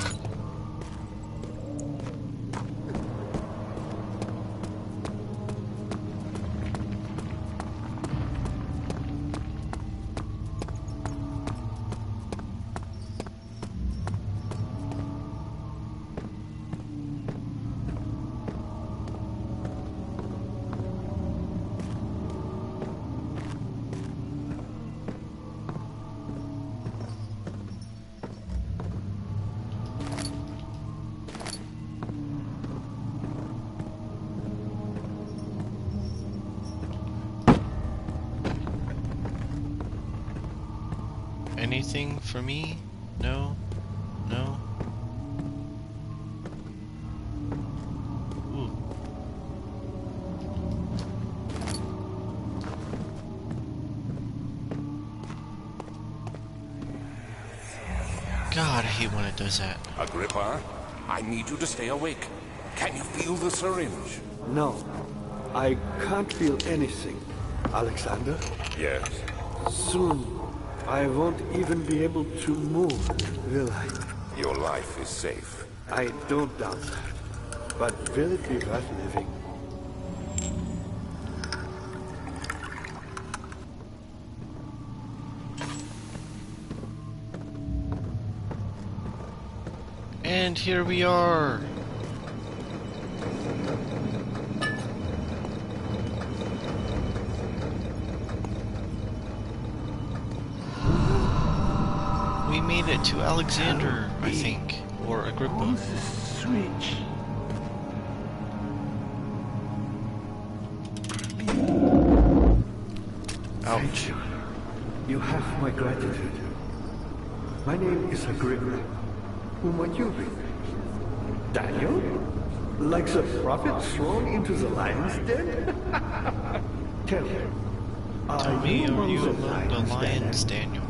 anything for me? No? No? Ooh. God, I hate when it does that. Agrippa, I need you to stay awake. Can you feel the syringe? No, I can't feel anything. Alexander, Yes. soon I won't even be able to move, will I? Your life is safe. I don't doubt that. But will it be worth living? And here we are. We made it to Alexander, I think, or Agrippa. Switch. Ouch. You have my gratitude. My name is Agrippa. Who might you be? Daniel? Like the prophet thrown into the lion's den? Tell me. Tell me, are you among the lions, Daniel?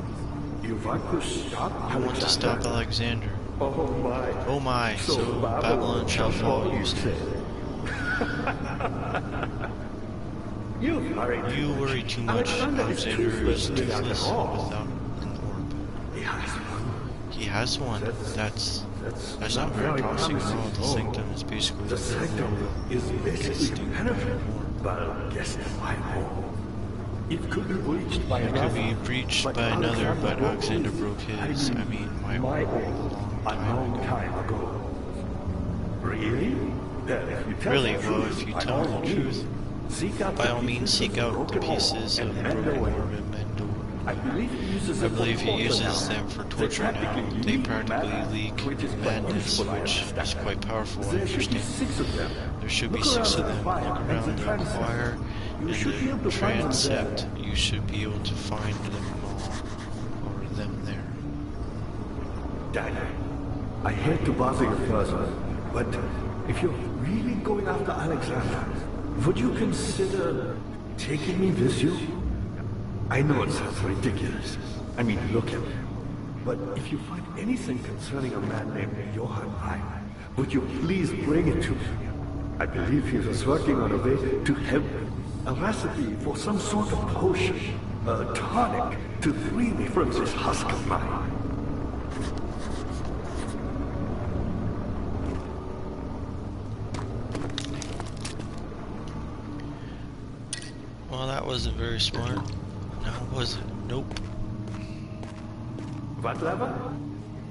You want to stop I want to stop Alexander. Oh my. Oh my, so Babylon shall fall, you say. You worry too much. Alexander is toothless without an orb. He has one. He has one. That's not very promising at all. The sanctum is basically The sanctum is basically penetrable, but guess my home. It could be breached by It another. could be breached by another, but Alexander broke his. I mean, my own own a long time ago. Really? Then if you tell Really, the well, truth, if you by tell all the means, truth, seek out by the all means, seek out the broken pieces orb of the and hand broken away. orb and bend over. I believe he uses I them for believe he torture uses now. them for torture now. They practically leak madness, which is quite powerful, I There should be understand. 6 of them. There should be Look 6 of around them. the fire Look and around the the transept. choir You and should be able the to find them transept. there. You should be able to find them all, or them there. Daniel, I hate to bother you further, but if you're really going after Alexander, would you consider taking me with you? I know it sounds ridiculous. I mean, look at him. But if you find anything concerning a man named Johann Heim, would you please bring it to me? I believe he was working on a way to help me. A recipe for some sort of potion, a tonic, to free me from this husk of mine. Well, that wasn't very smart. No, was it? Nope. What lever?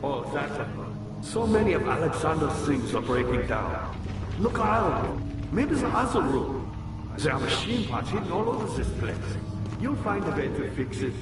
Oh, that lever. So many of Alexander's things are breaking down. Look around. Maybe the other room. There are machine parts hidden all over this place. You'll find a way to fix it.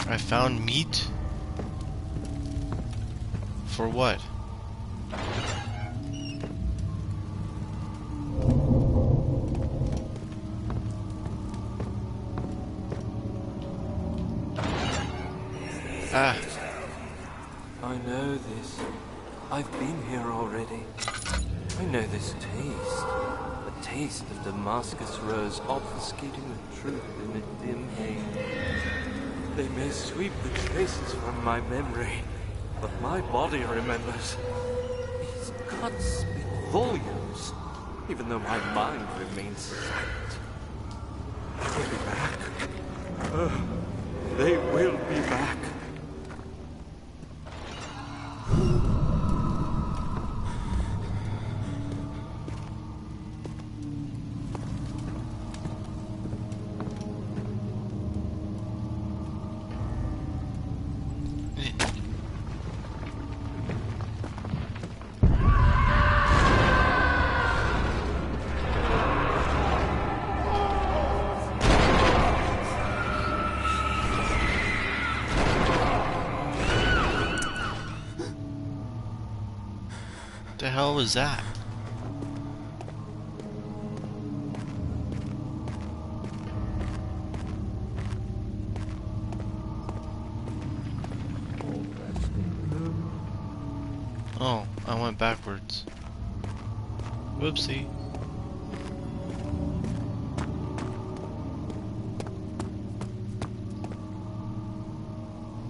I found meat? For what? Ah, I know this. I've been here already. I know this taste. The taste of Damascus rose obfuscating the truth in a dim haze. They may sweep the traces from my memory, but my body remembers. These cuts speak volumes, even though my mind remains silent. They will be back. They will be back. the hell was that? Oh, I went backwards. Whoopsie.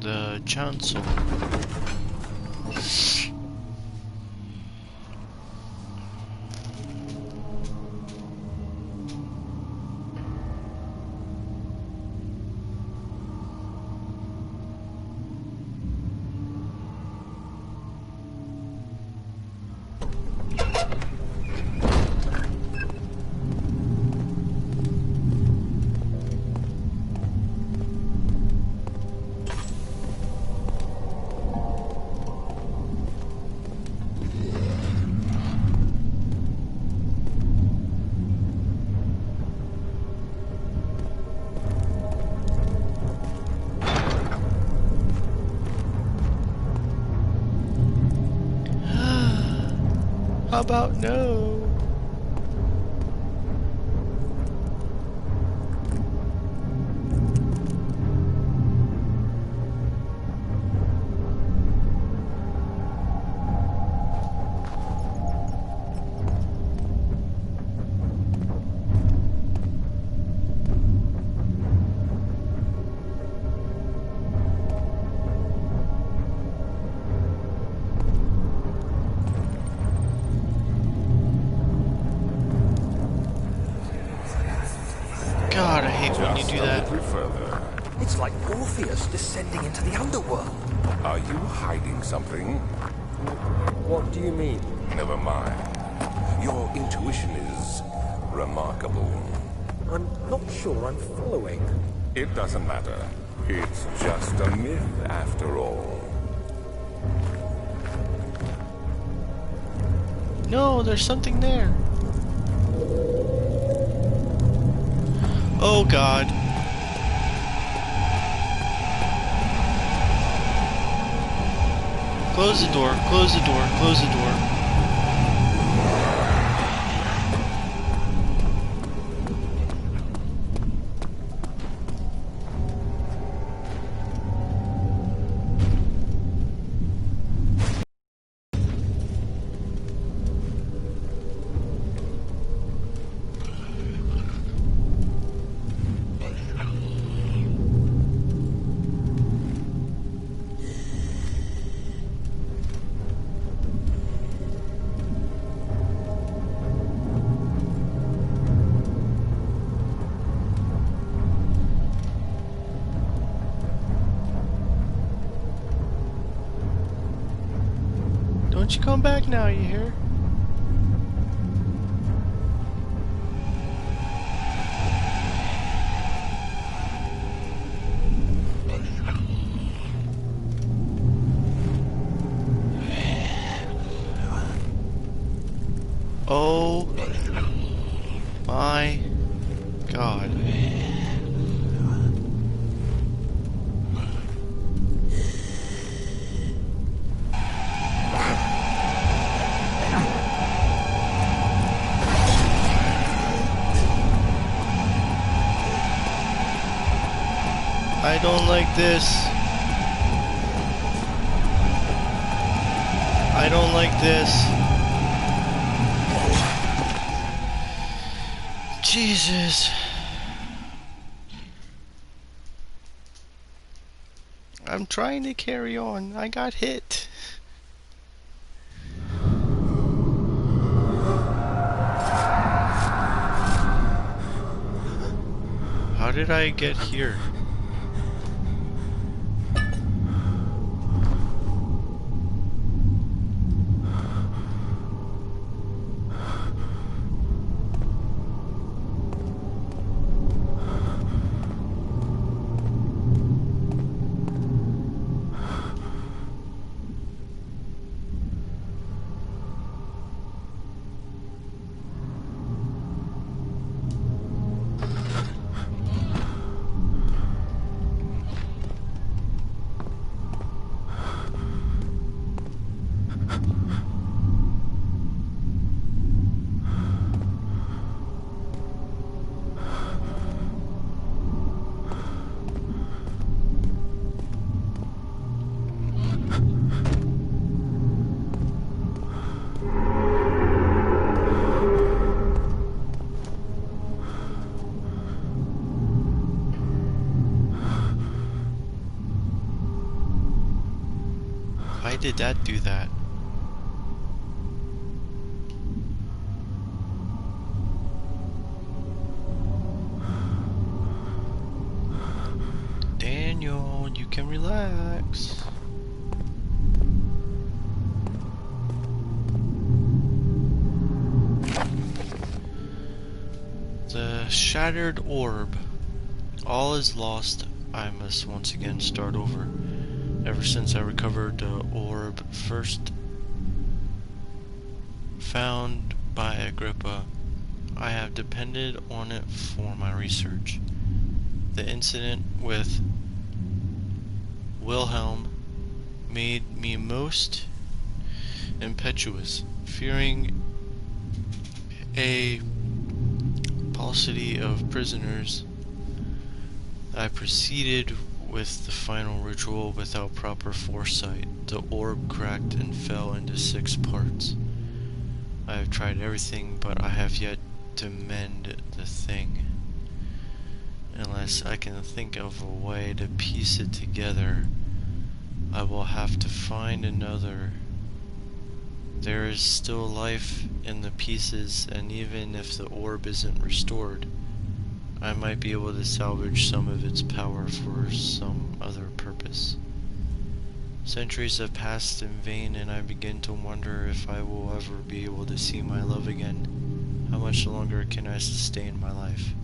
The chancel. How about no? God, I hate when you Just do a that. little further. It's like Orpheus descending into the underworld. Are you hiding something? What do you mean? Never mind. Your intuition is remarkable. I'm not sure I'm following. It doesn't matter. It's just a myth after all. No, there's something there. Oh God. Close the door, close the door, close the door. Don't you come back now, you hear? Oh my God. I don't like this. I don't like this. Jesus. I'm trying to carry on. I got hit. How did I get here? Why did that do that? Daniel, you can relax. The shattered orb. All is lost. I must once again start over. Ever since I recovered the orb first found by Agrippa, I have depended on it for my research. The incident with Wilhelm made me most impetuous, fearing a paucity of prisoners. I proceeded with the final ritual without proper foresight. The orb cracked and fell into 6 parts. I have tried everything, but I have yet to mend the thing. Unless I can think of a way to piece it together, I will have to find another. There is still life in the pieces, and even if the orb isn't restored, I might be able to salvage some of its power for some other purpose. Centuries have passed in vain, and I begin to wonder if I will ever be able to see my love again. How much longer can I sustain my life?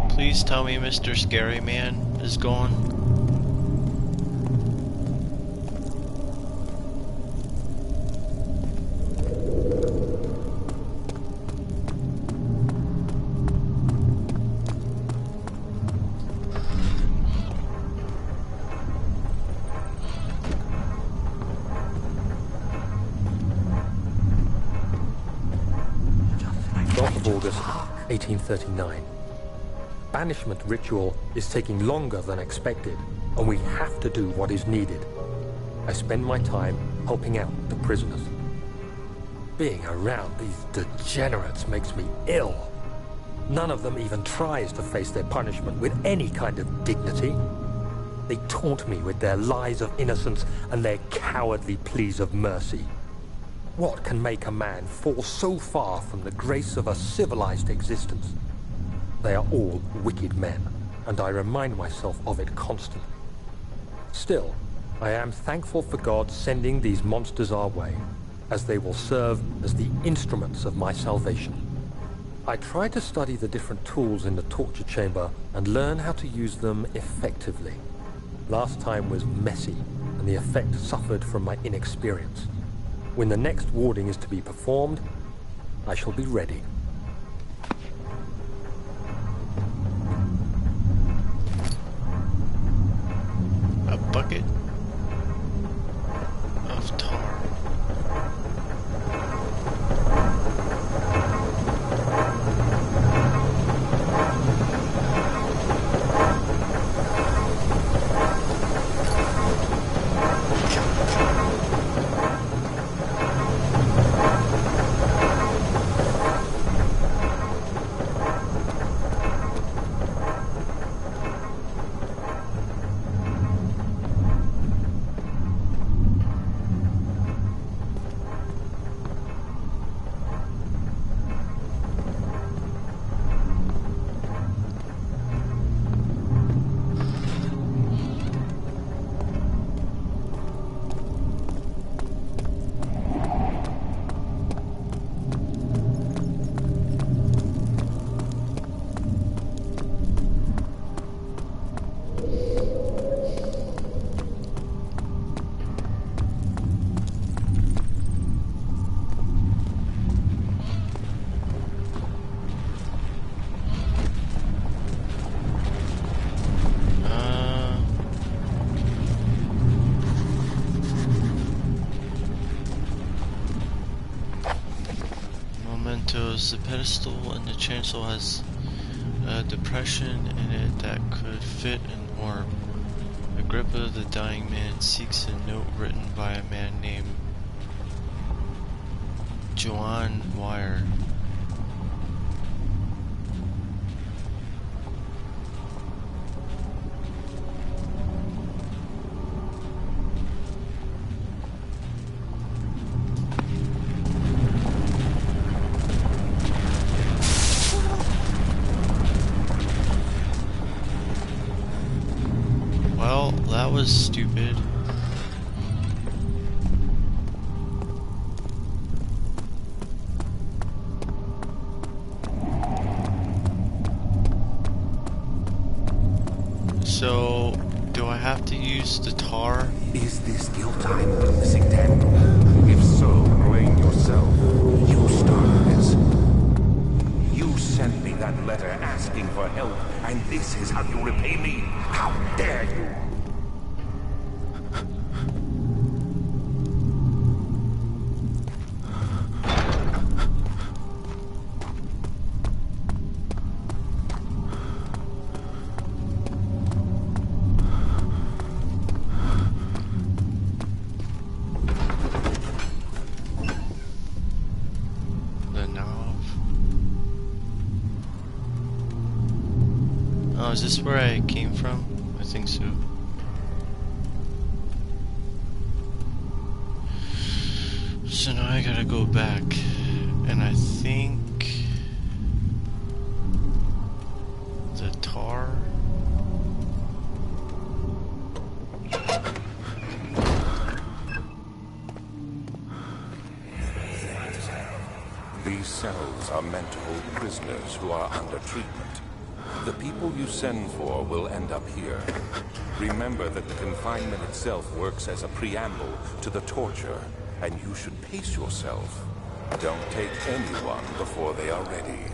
Please tell me Mr. Scary Man is gone. August 1839. Banishment ritual is taking longer than expected, and we have to do what is needed. I spend my time helping out the prisoners. Being around these degenerates makes me ill. None of them even tries to face their punishment with any kind of dignity. They taunt me with their lies of innocence and their cowardly pleas of mercy. What can make a man fall so far from the grace of a civilized existence? They are all wicked men, and I remind myself of it constantly. Still, I am thankful for God sending these monsters our way, as they will serve as the instruments of my salvation. I tried to study the different tools in the torture chamber and learn how to use them effectively. Last time was messy, and the effect suffered from my inexperience. When the next warding is to be performed, I shall be ready. A bucket of tar. The pedestal in the chancel has a depression in it that could fit an orb. Agrippa, the dying man, seeks a note written by a man named Joan Wire. Well, that was stupid. So, do I have to use the tar? Is this guilt I'm witnessing, Daniel? If so, blame yourself. You started this. You sent me that letter asking for help, and this is how you repay me? How dare you! Oh, is this where I came from? I think so. So now I gotta go back, and I think the tar. These cells are meant to hold prisoners who are under treatment. The people you send for will end up here. Remember that the confinement itself works as a preamble to the torture, and you should pace yourself. Don't take anyone before they are ready.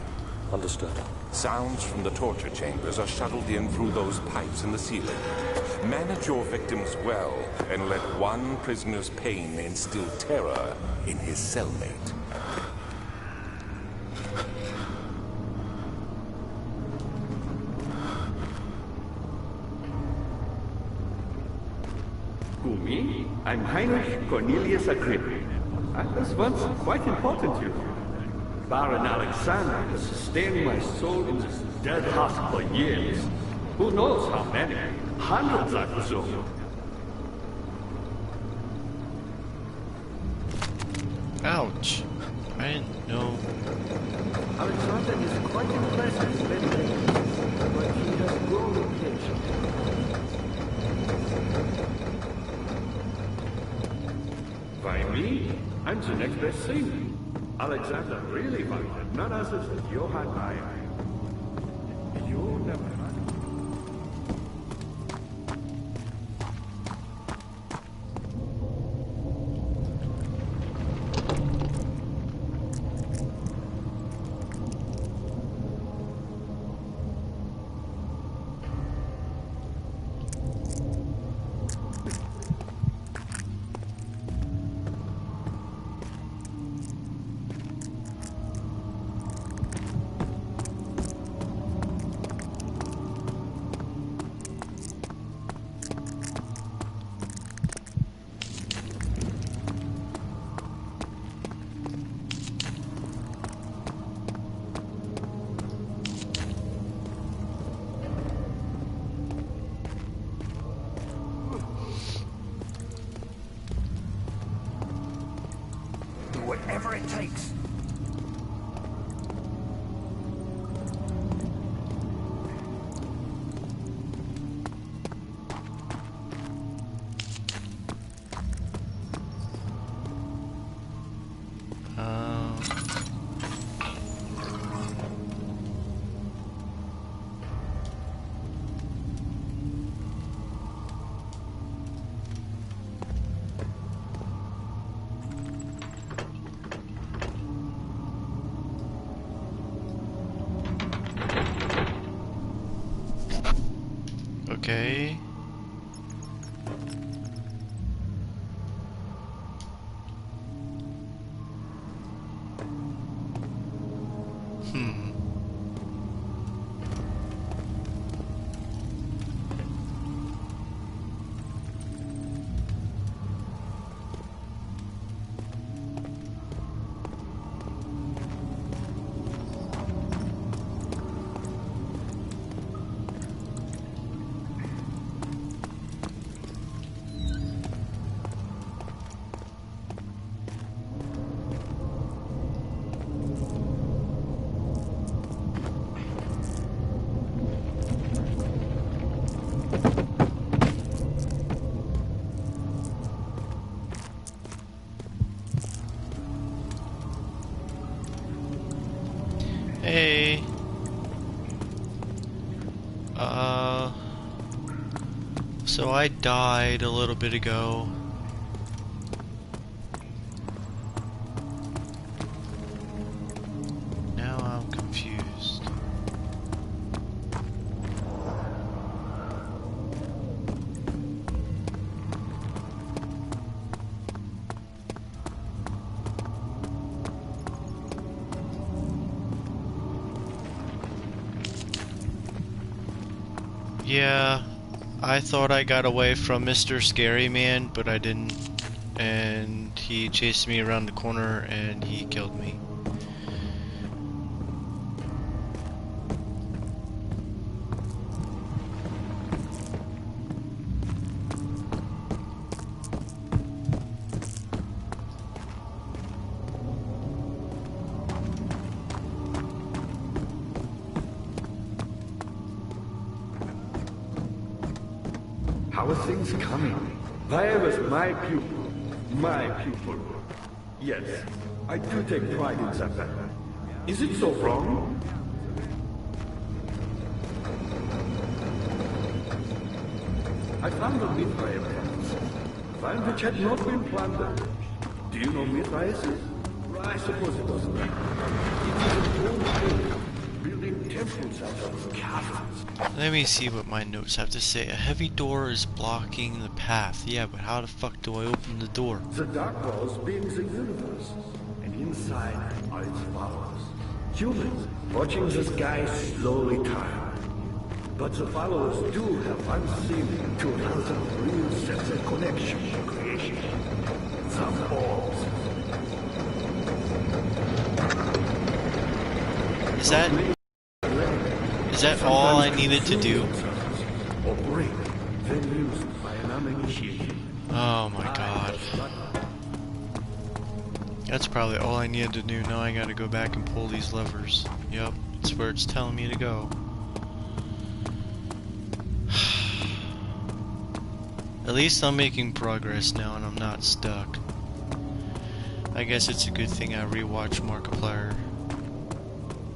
Understood. Sounds from the torture chambers are shuttled in through those pipes in the ceiling. Manage your victims well, and let one prisoner's pain instill terror in his cellmate. Me? I'm Heinrich Cornelius Agrippa. I was once quite important to you. Baron Alexander has sustained my soul in this dead husk for years. Who knows how many? Hundreds, I presume. Ouch. I didn't know. Alexander is quite impressive mentally, but he has grown impatient. It's the next best thing. Alexander really wanted none other than Johann Meyer. You'll never find it. Whatever it takes. Okay. Hey. So I died a little bit ago. Now I'm confused. Yeah, I thought I got away from Mr. Scary Man, but I didn't. And he chased me around the corner and he killed me. How are things coming? Why was my pupil? My pupil. Yes, I do take pride in that. Is it so wrong? I found a Mithraeus palace, one which had not been plundered. Do you know Mithraeus? I suppose it doesn't matter. It is a old king, building temples out of caverns. Let me see what my notes have to say. A heavy door is blocking the path. Yeah, but how the fuck do I open the door? The dark walls being the universe, and inside are its followers. Humans watching the sky slowly turn. But the followers do have one thing to another real sense of connection to creation. The orbs. Is that all I needed to do? Or break, then used by an uninitiated. Oh my god. That's probably all I needed to do. Now I gotta go back and pull these levers. Yep, it's where it's telling me to go. At least I'm making progress now and I'm not stuck. I guess it's a good thing I rewatched Markiplier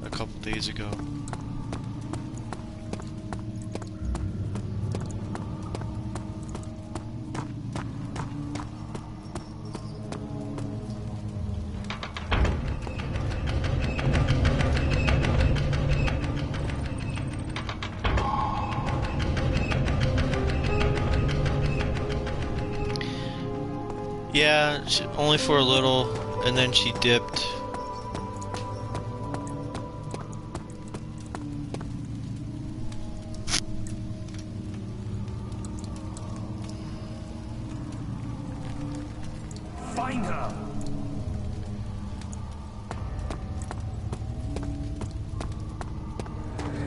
a couple days ago. Yeah, only for a little, and then she dipped. Find her!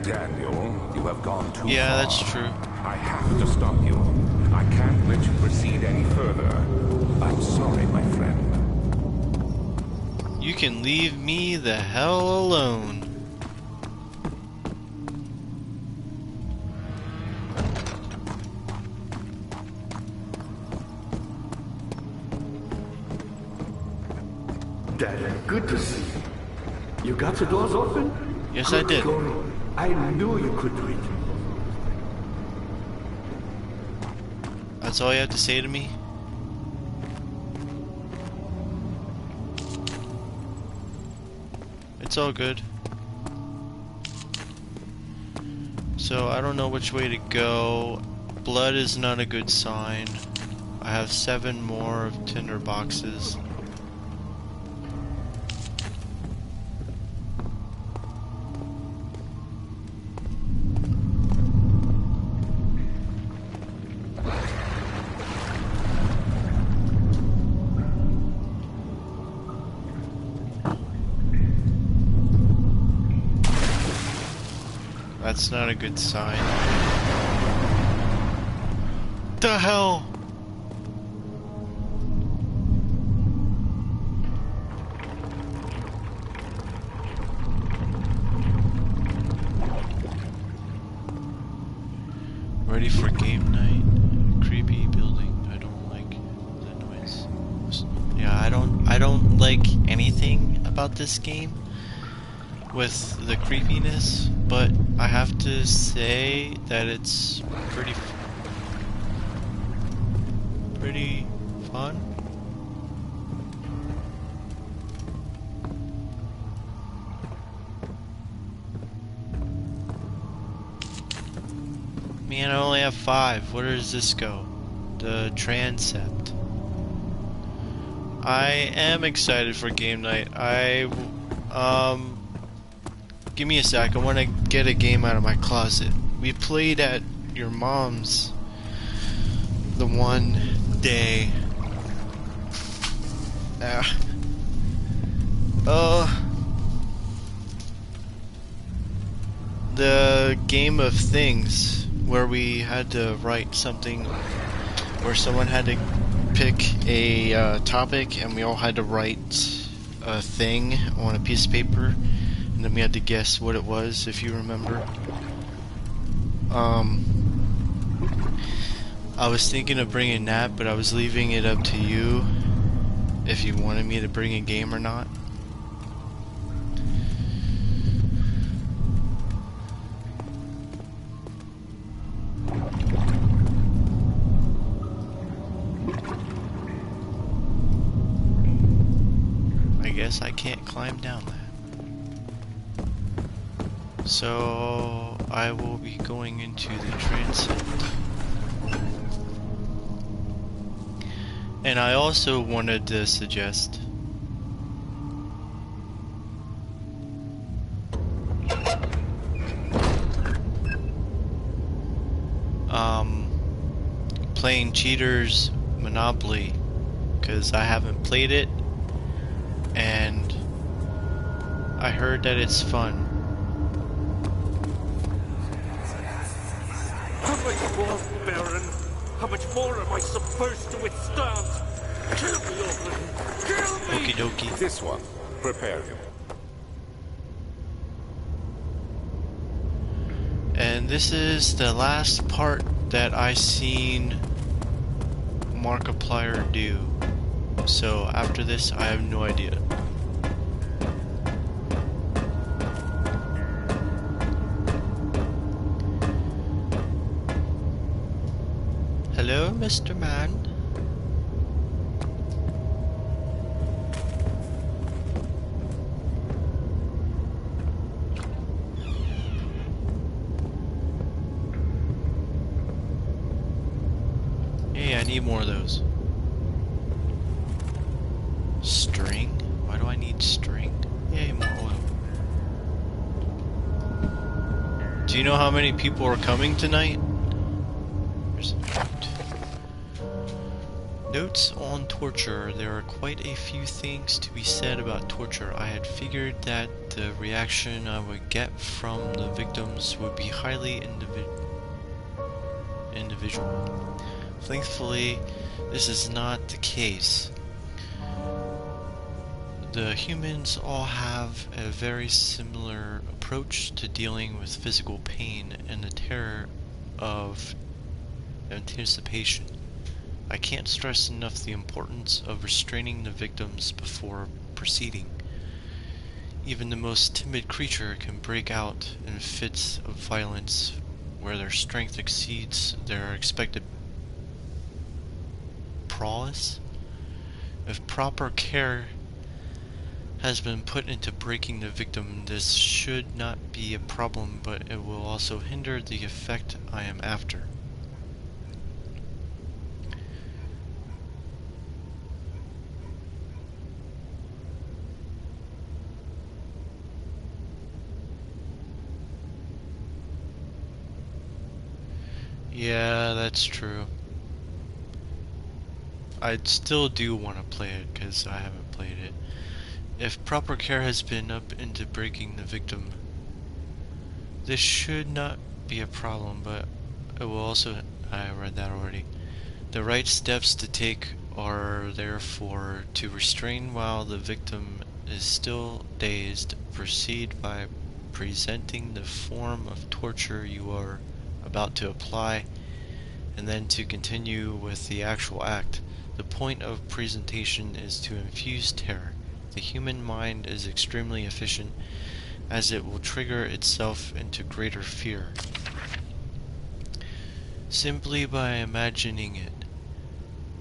Daniel, you have gone too Yeah, far. that's true. I have to stop you. I can't let you proceed any further. I'm sorry, my friend. You can leave me the hell alone. Dad, good to see you. You got the doors open? Yes, I did. Good going. I knew you could do it. That's all you have to say to me? It's all good. So, I don't know which way to go. Blood is not a good sign. I have 7 more of tinder boxes. That's not a good sign. The hell? Ready for game night? Creepy building. I don't like the noise. Yeah, I don't like anything about this game with the creepiness, but I have to say that it's pretty fun. Man, I only have 5. Where does this go? The transept. I am excited for game night. Give me a sec. I want to get a game out of my closet. We played at your mom's the one day. The game of things where we had to write something, where someone had to pick a topic and we all had to write a thing on a piece of paper. And then we had to guess what it was, if you remember. I was thinking of bringing that, but I was leaving it up to you if you wanted me to bring a game or not. I guess I can't climb down that. So I will be going into the transit. And I also wanted to suggest playing Cheaters Monopoly, because I haven't played it and I heard that it's fun. How much more, Baron? How much more am I supposed to withstand? Kill me already! Kill me! Okie dokie. This one. Prepare him. And this is the last part that I seen Markiplier do. So after this, I have no idea. Hello, Mr. Man. Hey, I need more of those. String? Why do I need string? Yay, more oil. Do you know how many people are coming tonight? There's a note. Notes on torture. There are quite a few things to be said about torture. I had figured that the reaction I would get from the victims would be highly individual. Thankfully, this is not the case. The humans all have a very similar approach to dealing with physical pain and the terror of anticipation. I can't stress enough the importance of restraining the victims before proceeding. Even the most timid creature can break out in fits of violence where their strength exceeds their expected prowess. If proper care has been put into breaking the victim, this should not be a problem, but it will also hinder the effect I am after. Yeah, that's true. I still do want to play it because I haven't played it. If proper care has been up into breaking the victim, this should not be a problem, but it will also... I read that already. The right steps to take are therefore to restrain while the victim is still dazed. Proceed by presenting the form of torture you are about to apply, and then to continue with the actual act. The point of presentation is to infuse terror. The human mind is extremely efficient, as it will trigger itself into greater fear simply by imagining it.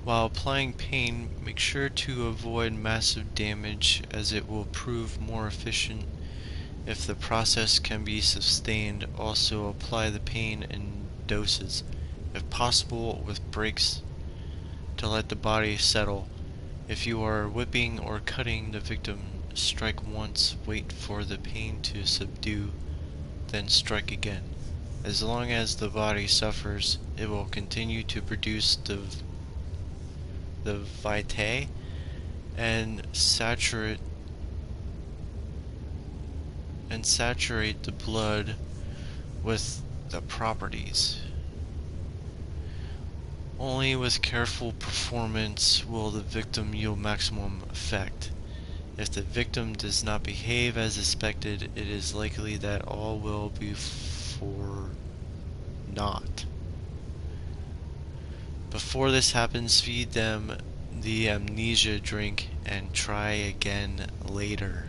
While applying pain, make sure to avoid massive damage, as it will prove more efficient if the process can be sustained. Also apply the pain in doses, if possible with breaks, to let the body settle. If you are whipping or cutting the victim, strike once, wait for the pain to subdue, then strike again. As long as the body suffers, it will continue to produce the vitae and saturate the blood with the properties. Only with careful performance will the victim yield maximum effect. If the victim does not behave as expected, it is likely that all will be for naught. Before this happens, feed them the amnesia drink and try again later.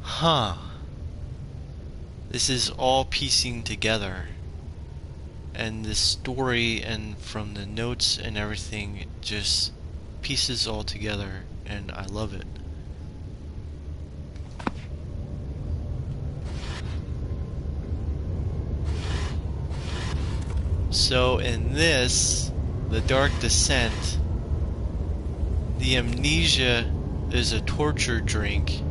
Huh. This is all piecing together. And the story and from the notes and everything, it just pieces all together, and I love it. So in this, The Dark Descent, the amnesia is a torture drink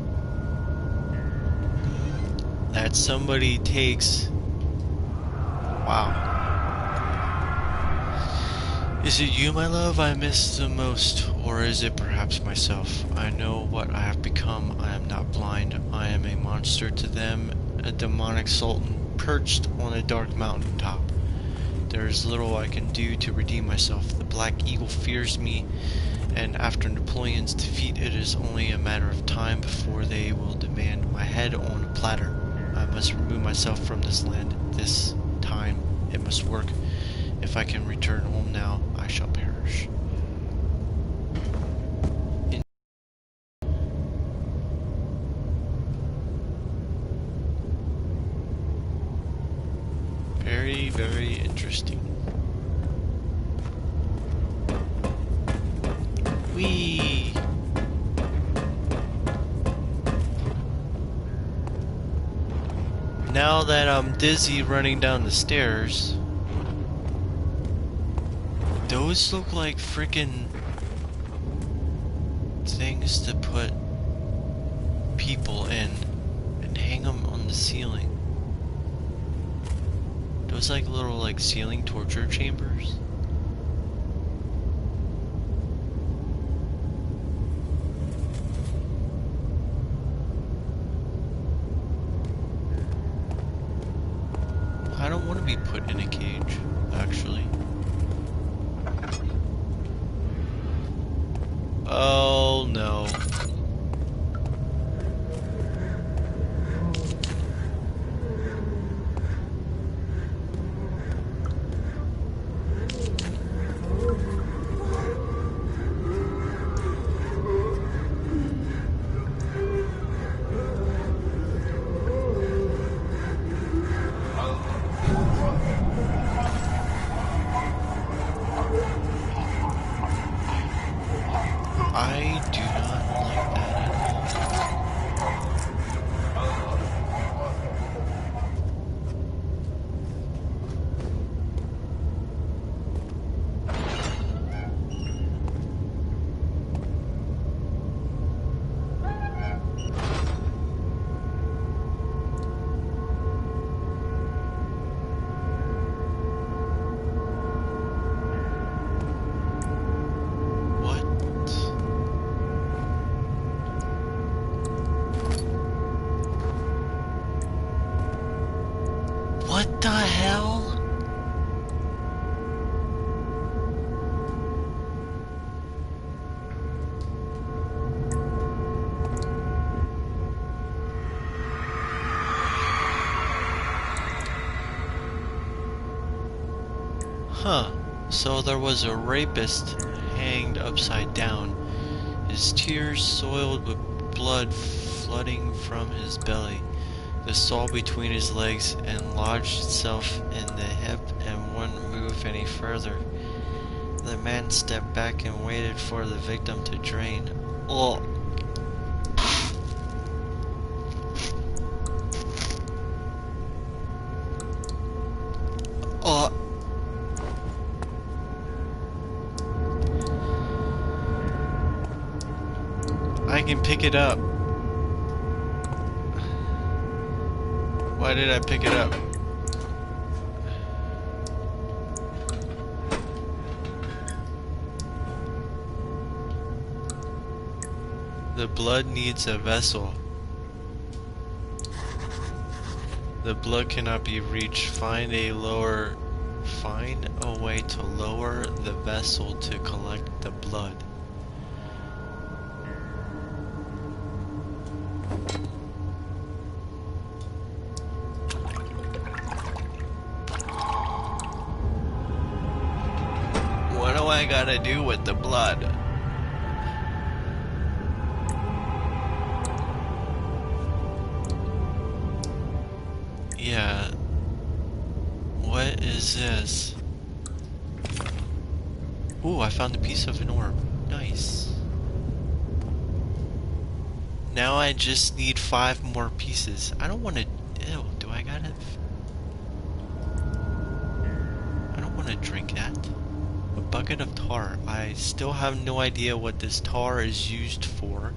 that somebody takes. Wow. Is it you, my love, I miss the most, or is it perhaps myself? I know what I have become. I am not blind. I am a monster to them, a demonic sultan perched on a dark mountain top. There is little I can do to redeem myself. The Black Eagle fears me, and after Napoleon's defeat, it is only a matter of time before they will demand my head on a platter. I must remove myself from this land. This time it must work. If I can return home now, I shall perish. very, very interesting. Whee! Now that I'm dizzy running down the stairs, those look like freaking things to put people in and hang them on the ceiling. Those like little like ceiling torture chambers. I don't want to be put in a cage, actually. Oh no. I do not like that at all. What? What the hell? Huh. So there was a rapist hanged upside down, his tears soiled with blood flooding from his belly. The saw between his legs and lodged itself in the hip and wouldn't move any further. The man stepped back and waited for the victim to drain. Oh. Oh. I can pick it up. Why did I pick it up? The blood needs a vessel. The blood cannot be reached. Find a way to lower the vessel to collect the blood. What do I gotta do with the blood? Yeah. What is this? Ooh, I found a piece of an orb. Nice. Now I just need 5 more pieces. I don't want to... Ew, do I gotta... I don't want to drink that. A bucket of tar. I still have no idea what this tar is used for.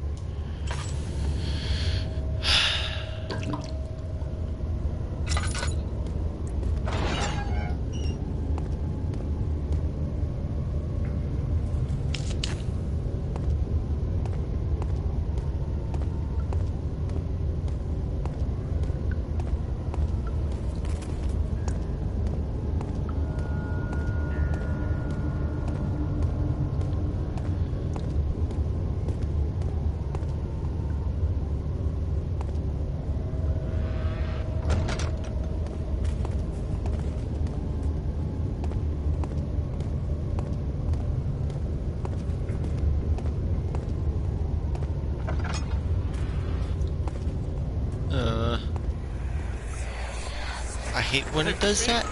I hate when it does that.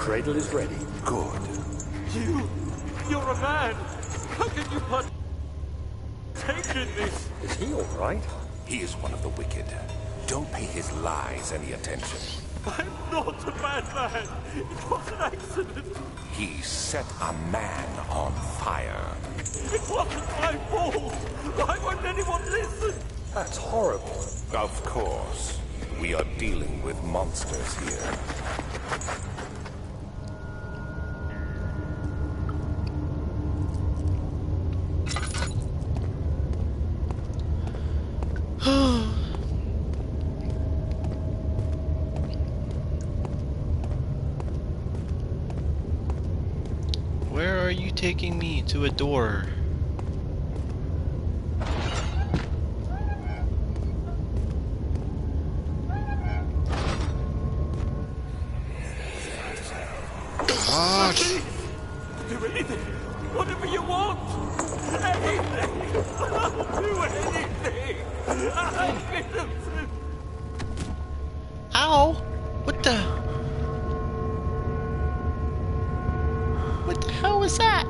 cradle is ready. Good. You're a man. How can you partake in this? Is he all right? He is one of the wicked. Don't pay his lies any attention. I'm not a bad man. It was an accident. He set a man on fire. It wasn't my fault. Why won't anyone listen? That's horrible. Of course. We are dealing with monsters here. Where are you taking me? To a door. Ah, Do anything. Whatever you want. Anything. I'll do anything. I'm innocent. ow! What the? What the hell was that?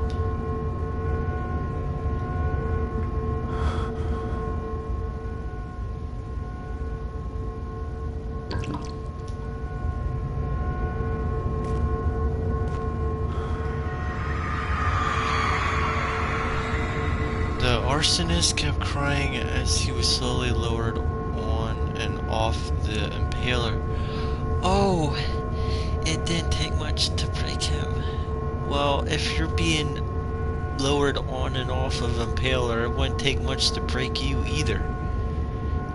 The arsonist kept crying as he was slowly lowered on and off the impaler. Oh, it didn't take much to break him. Well, if you're being lowered on and off of impaler, it wouldn't take much to break you either.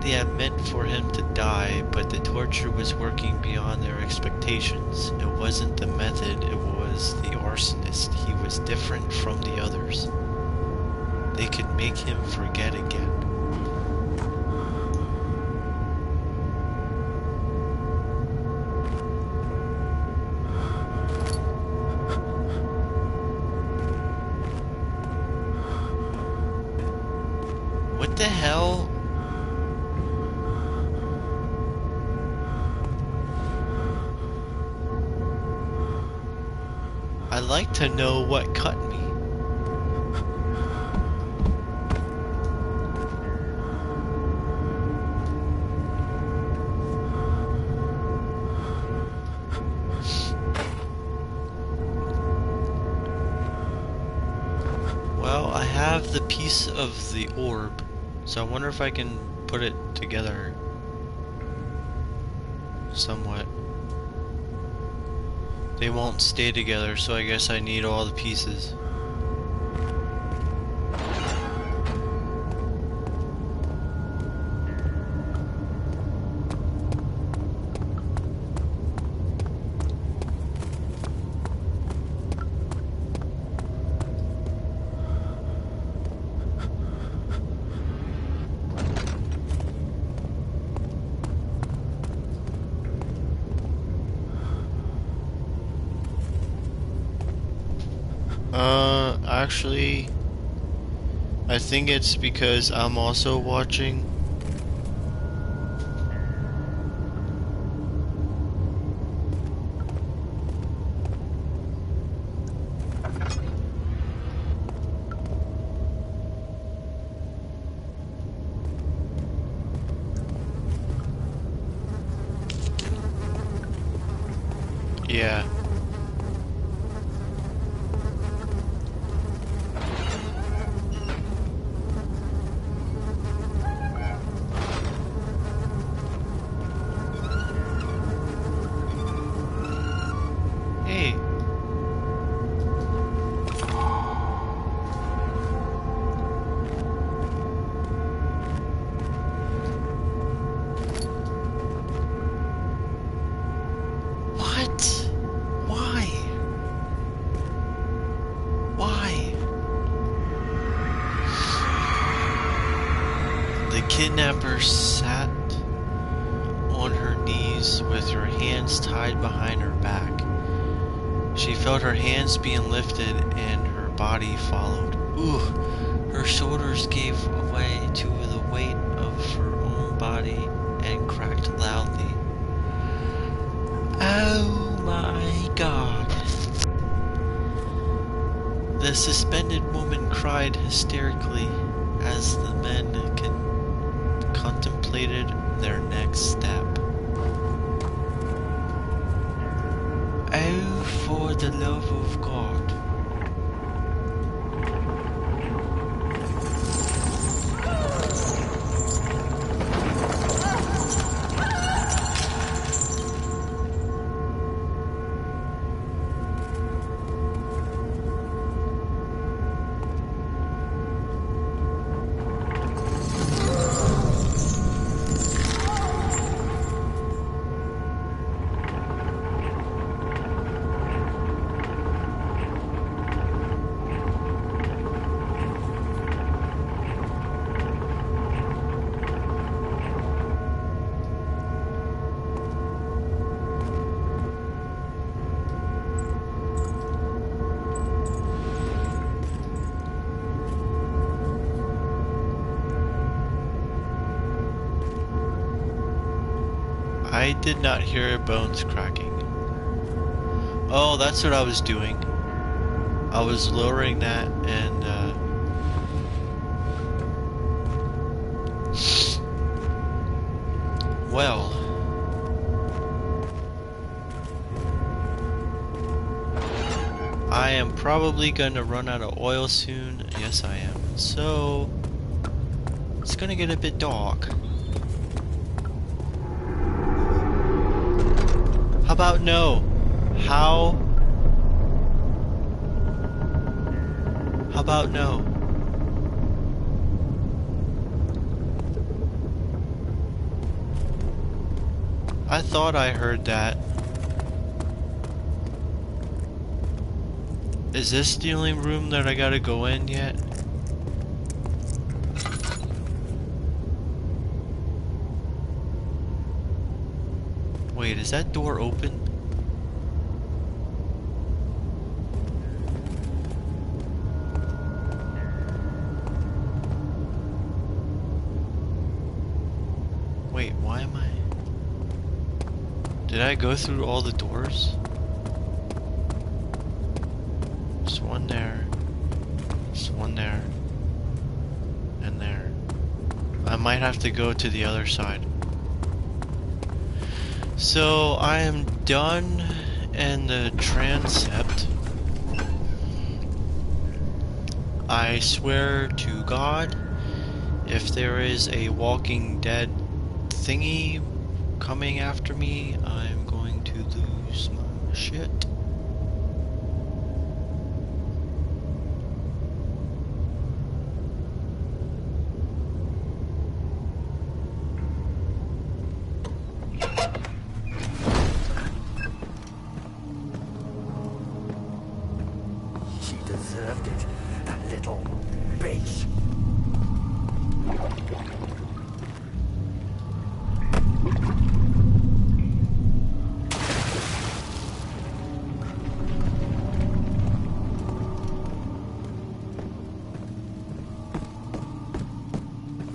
They had meant for him to die, but the torture was working beyond their expectations. It wasn't the method, it was the arsonist. He was different from the others. They could make him forget again. What the hell? I'd like to know what cut me. Well, I have the piece of the orb, so I wonder if I can put it together somewhat. They won't stay together, so I guess I need all the pieces. Actually, I think it's because I'm also watching. Yeah. Hey. What? Why? Why? The kidnapper sat on her knees with her hands tied behind her back. She felt her hands being lifted and her body followed. Ooh, her shoulders gave way to the weight of her own body and cracked loudly. Oh my God. suspended woman cried hysterically as the men contemplated their next step. Oh, for the love of God. I did not hear bones cracking. Oh, that's what I was doing. I was lowering that and well, I am probably gonna run out of oil soon. Yes, I am. So it's gonna get a bit dark. How about no? How about no? I thought I heard that. Is this the only room that I gotta go in yet? Wait, is that door open? Wait, why am I... Did I go through all the doors? There's one there. There's one there. And there. I might have to go to the other side. So I am done in the transept. I swear to God, if there is a Walking Dead thingy coming after me, I'm going to lose my shit. She deserved it, that little bitch.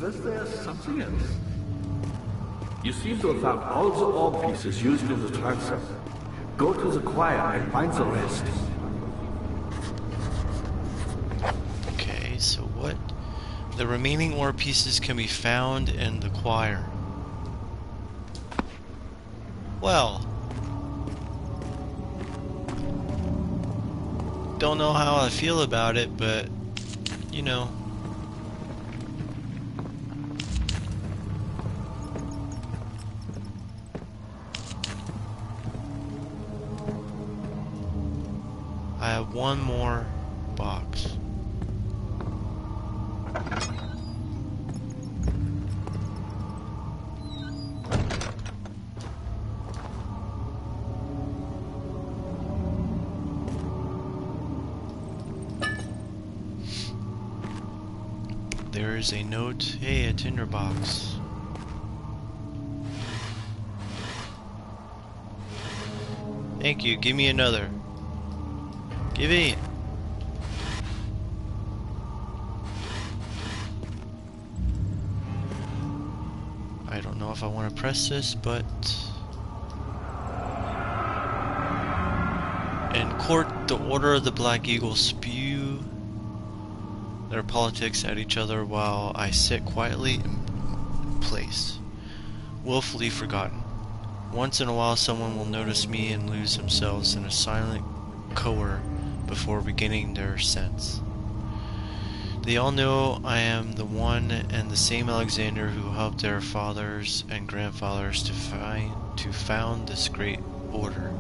Was there something else? You seem to have found all the orb pieces used in the transept. Go to the choir and find the rest. Okay, so what? The remaining ore pieces can be found in the choir. Well, don't know how I feel about it, but you know. I have one more box. There is a note. Hey, a tinderbox. Thank you. Give me another. Give me. I don't know if I want to press this, but in court, the Order of the Black Eagle spew their politics at each other while I sit quietly in place, willfully forgotten. Once in a while someone will notice me and lose themselves in a silent cower before regaining their sense. They all know I am the one and the same Alexander who helped their fathers and grandfathers to found this great order.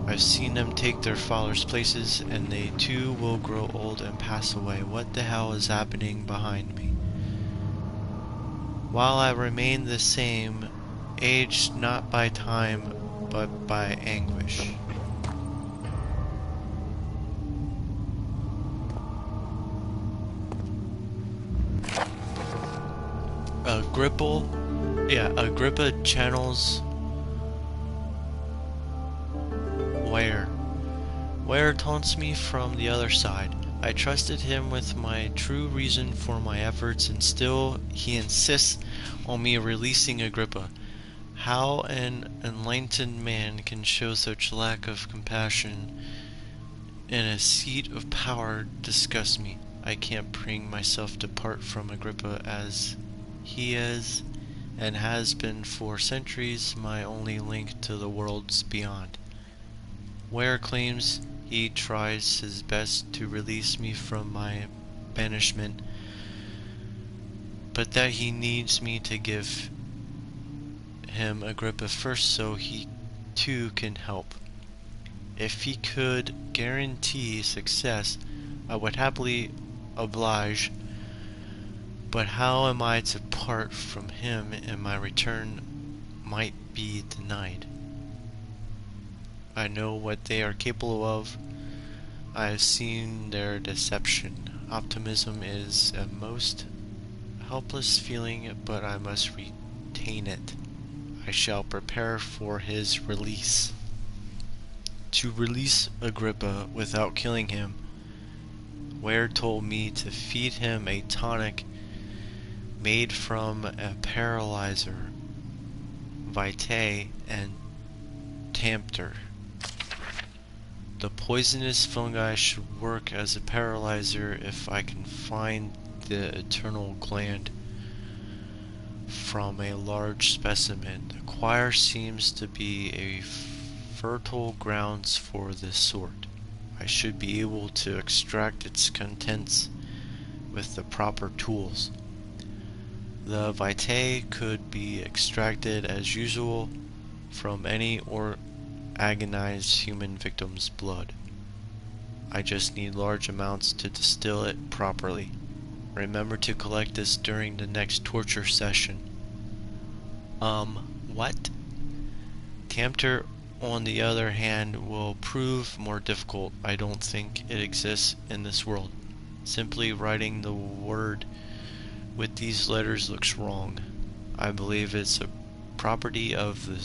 I've seen them take their fathers' places, and they too will grow old and pass away. What the hell is happening behind me? While I remain the same, aged not by time, but by anguish. Agrippa channels Ware taunts me from the other side. I trusted him with my true reason for my efforts, and still he insists on me releasing Agrippa. How an enlightened man can show such lack of compassion in a seat of power disgusts me. I can't bring myself to part from Agrippa, as he is and has been for centuries my only link to the worlds beyond. Ware claims he tries his best to release me from my banishment, but that he needs me to give him Agrippa first so he too can help. If he could guarantee success, I would happily oblige, but how am I to part from him and my return might be denied? I know what they are capable of. I have seen their deception. Optimism is a most helpless feeling, but I must retain it. I shall prepare for his release. To release Agrippa without killing him, Ware told me to feed him a tonic made from a paralyzer, vitae, and Tamter. The poisonous fungi should work as a paralyzer if I can find the eternal gland from a large specimen. The choir seems to be a fertile grounds for this sort. I should be able to extract its contents with the proper tools. The vitae could be extracted as usual from any agonized human victim's blood. I just need large amounts to distill it properly. Remember to collect this during the next torture session. What? Tamter, on the other hand, will prove more difficult. I don't think it exists in this world. Simply writing the word with these letters looks wrong. I believe it's a property of the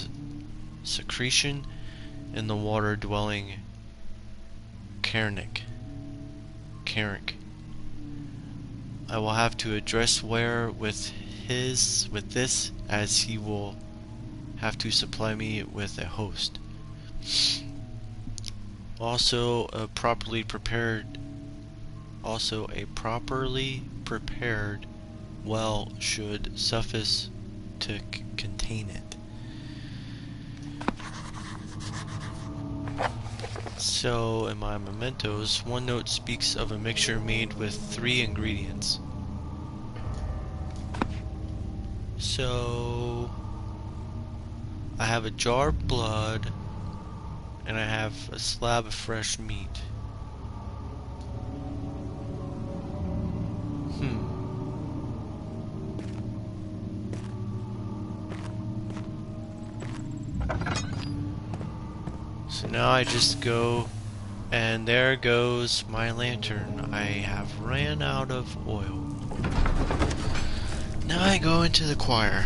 secretion in the water-dwelling Carnic. I will have to address Ware with this, as he will have to supply me with a host. Also a properly prepared well should suffice to contain it. So, in my mementos, one note speaks of a mixture made with 3 ingredients. So, I have a jar of blood, and I have a slab of fresh meat. So now I just go, and there goes my lantern. I have ran out of oil. Now I go into the choir.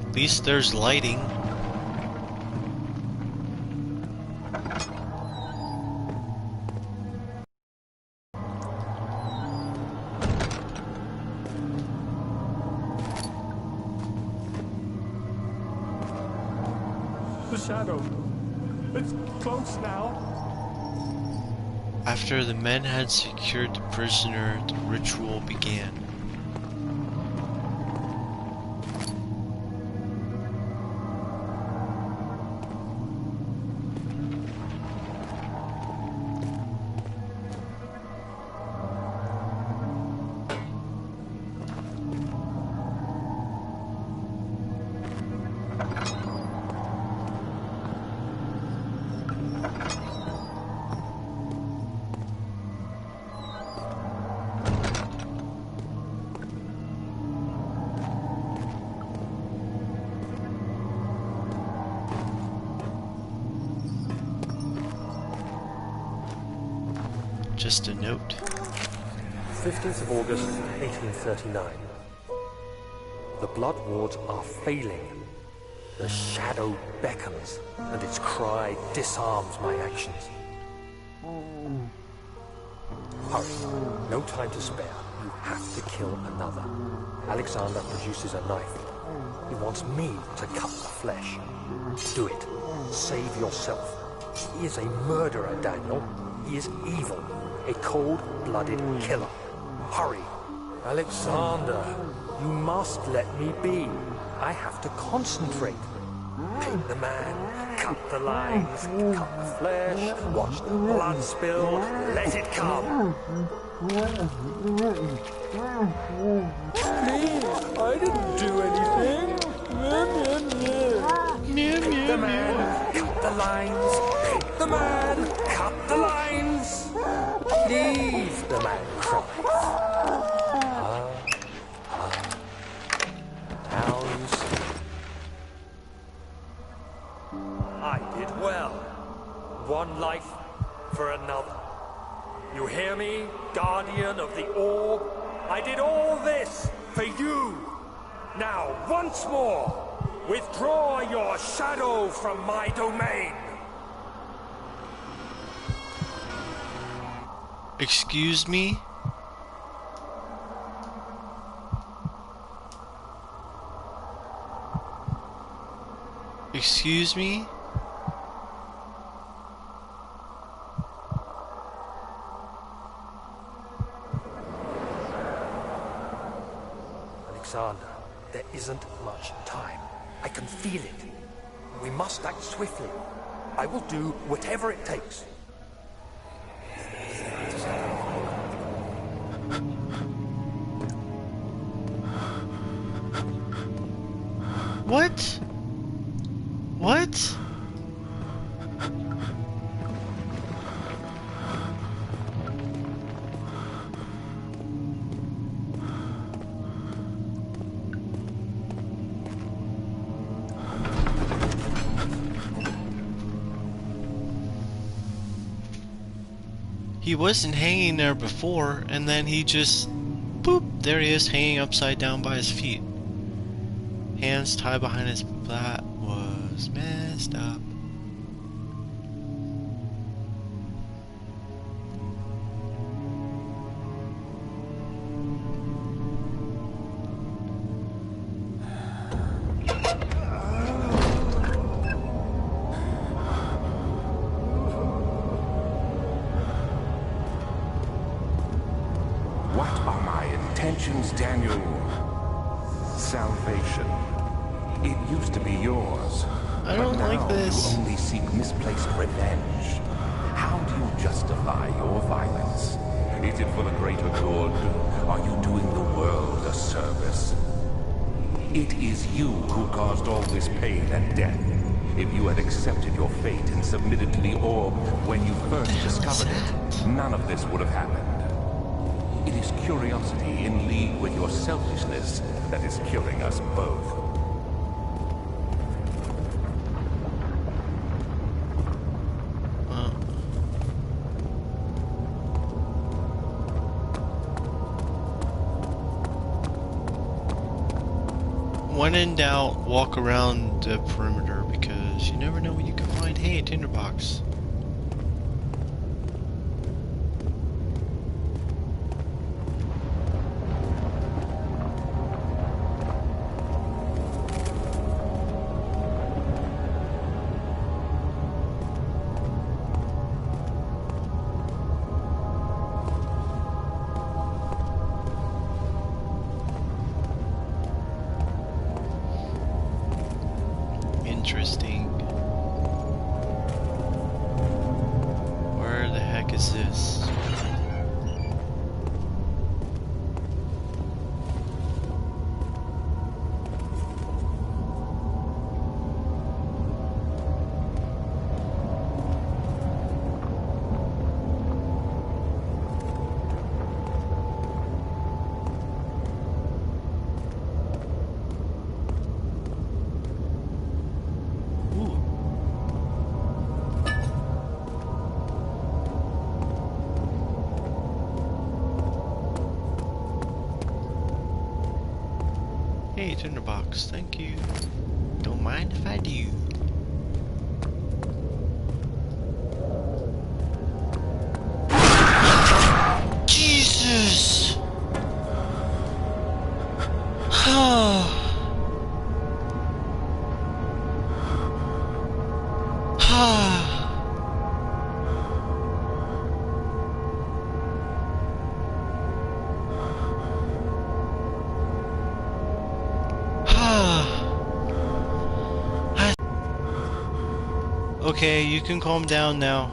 At least there's lighting. shadow. It's close now. After the men had secured the prisoner, the ritual began. Just a note. 15th of August, 1839. The blood wards are failing. The shadow beckons, and its cry disarms my actions. Hurry. No time to spare. You have to kill another. Alexander produces a knife. He wants me to cut the flesh. Do it. Save yourself. He is a murderer, Daniel. He is evil. A cold-blooded killer. Hurry. Alexander, you must let me be. I have to concentrate. Take the man, cut the lines, cut the flesh, watch the blood spill, let it come. Please, I didn't do anything. Take the man, cut the lines, take the man, cut the lines. Please, the man cries. Now you see. I did well. One life for another. You hear me, guardian of the orb? I did all this for you. Now, once more, withdraw your shadow from my domain. Excuse me? Excuse me? Alexander, there isn't much time. I can feel it. We must act swiftly. I will do whatever it takes. What? What? He wasn't hanging there before, and then he just, boop, there he is hanging upside down by his feet. Hands tied behind his back. That was messed up. What are my intentions, Daniel? Salvation. It used to be yours. I don't but now like this. You only seek misplaced revenge. How do you justify your violence? Is it for the greater good? Are you doing the world a service? It is you who caused all this pain and death. If you had accepted your fate and submitted to the orb when you first discovered it, none of this would have happened. It is curiosity in league with your selfishness that is killing us both. When in doubt, walk around the perimeter because you never know what you can find. Hey, a tinderbox. interesting. Where the heck is this? Hey, tinderbox, thank you. Don't mind if I do. Jesus! Okay, you can calm down now.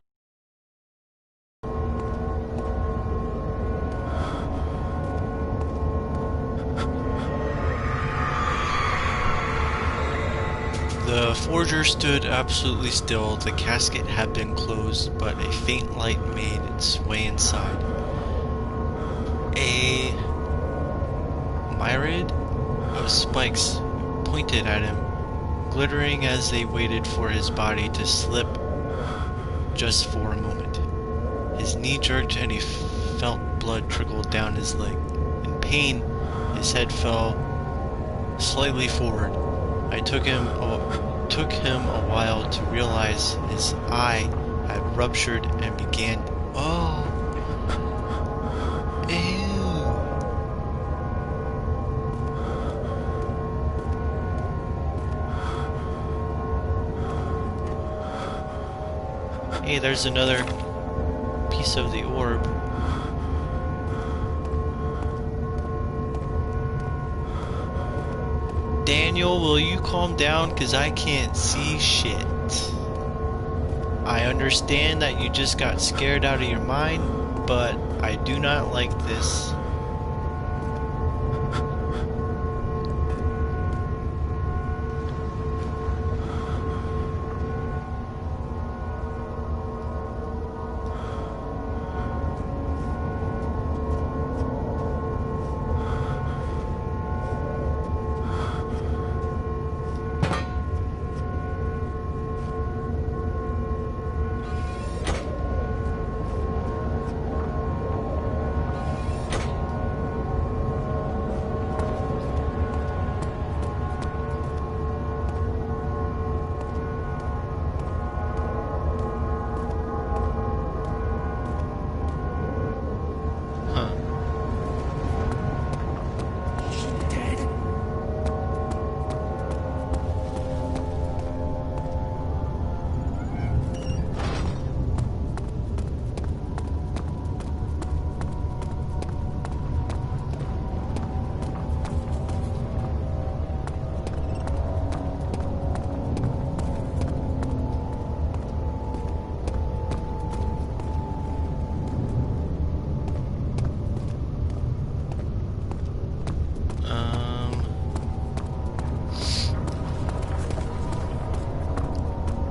The forger stood absolutely still. The casket had been closed, but a faint light made its way inside. A myriad of spikes pointed at him, glittering as they waited for his body to slip just for a moment. His knee jerked and he felt blood trickle down his leg. In pain, his head fell slightly forward. It took him a while to realize his eye had ruptured and began. Oh, ew. Hey, there's another piece of the orb. Daniel, will you calm down? 'Cause I can't see shit. I understand that you just got scared out of your mind, but I do not like this.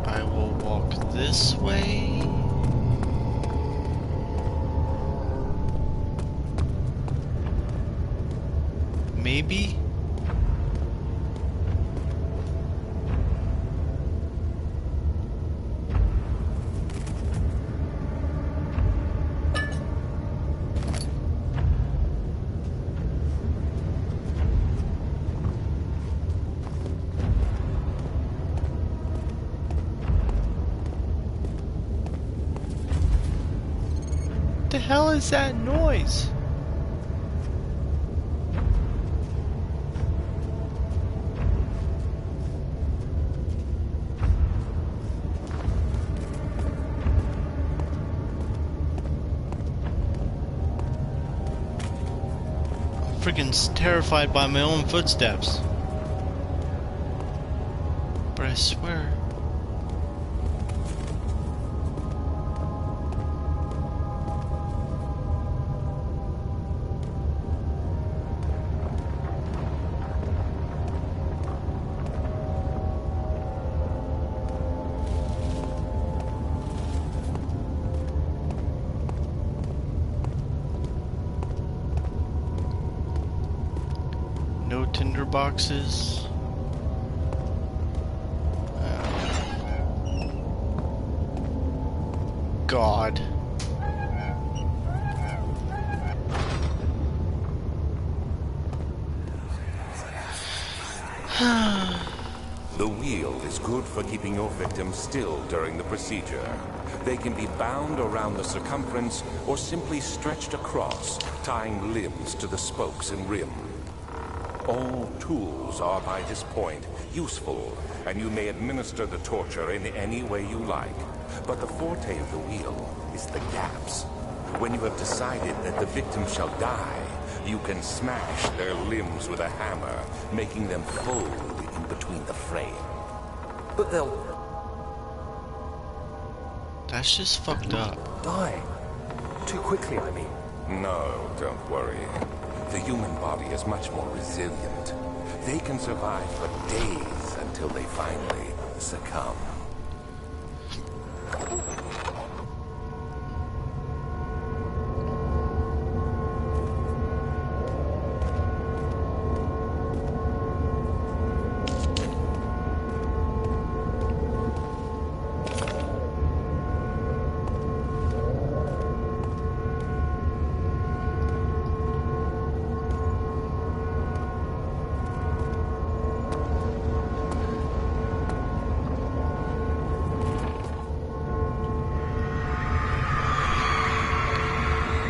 I will walk this way. Maybe? What the hell is that noise? I'm freaking terrified by my own footsteps. But I swear. No tinder boxes. God. The wheel is good for keeping your victims still during the procedure. They can be bound around the circumference or simply stretched across, tying limbs to the spokes and rim. All tools are by this point useful, and you may administer the torture in any way you like. But the forte of the wheel is the gaps. When you have decided that the victim shall die, you can smash their limbs with a hammer, making them fold in between the frame. But they'll That's just fucked up. die. Too quickly, I mean. No, don't worry. The human body is much more resilient. They can survive for days until they finally succumb.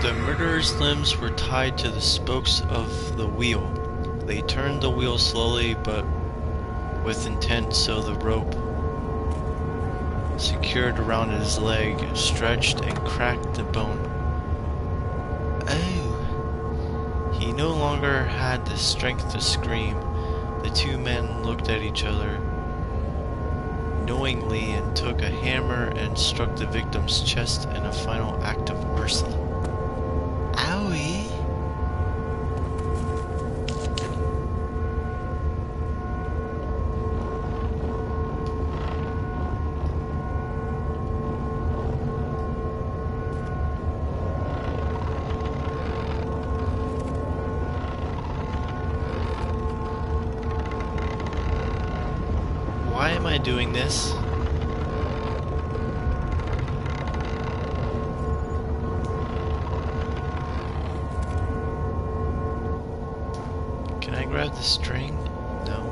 The murderer's limbs were tied to the spokes of the wheel. They turned the wheel slowly but with intent, so the rope secured around his leg stretched and cracked the bone. Oh! He no longer had the strength to scream. The two men looked at each other knowingly and took a hammer and struck the victim's chest in a final act of mercy. Owie. Why am I doing this? Can I grab the string? No.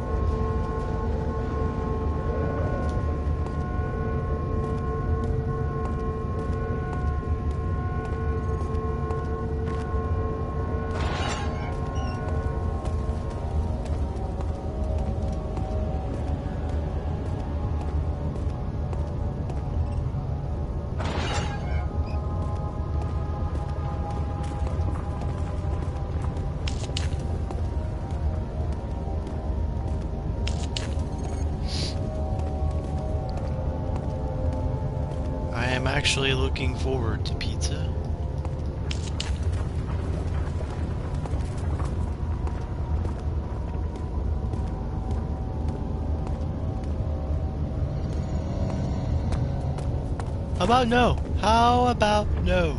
I'm actually looking forward to pizza. How about no? How about no?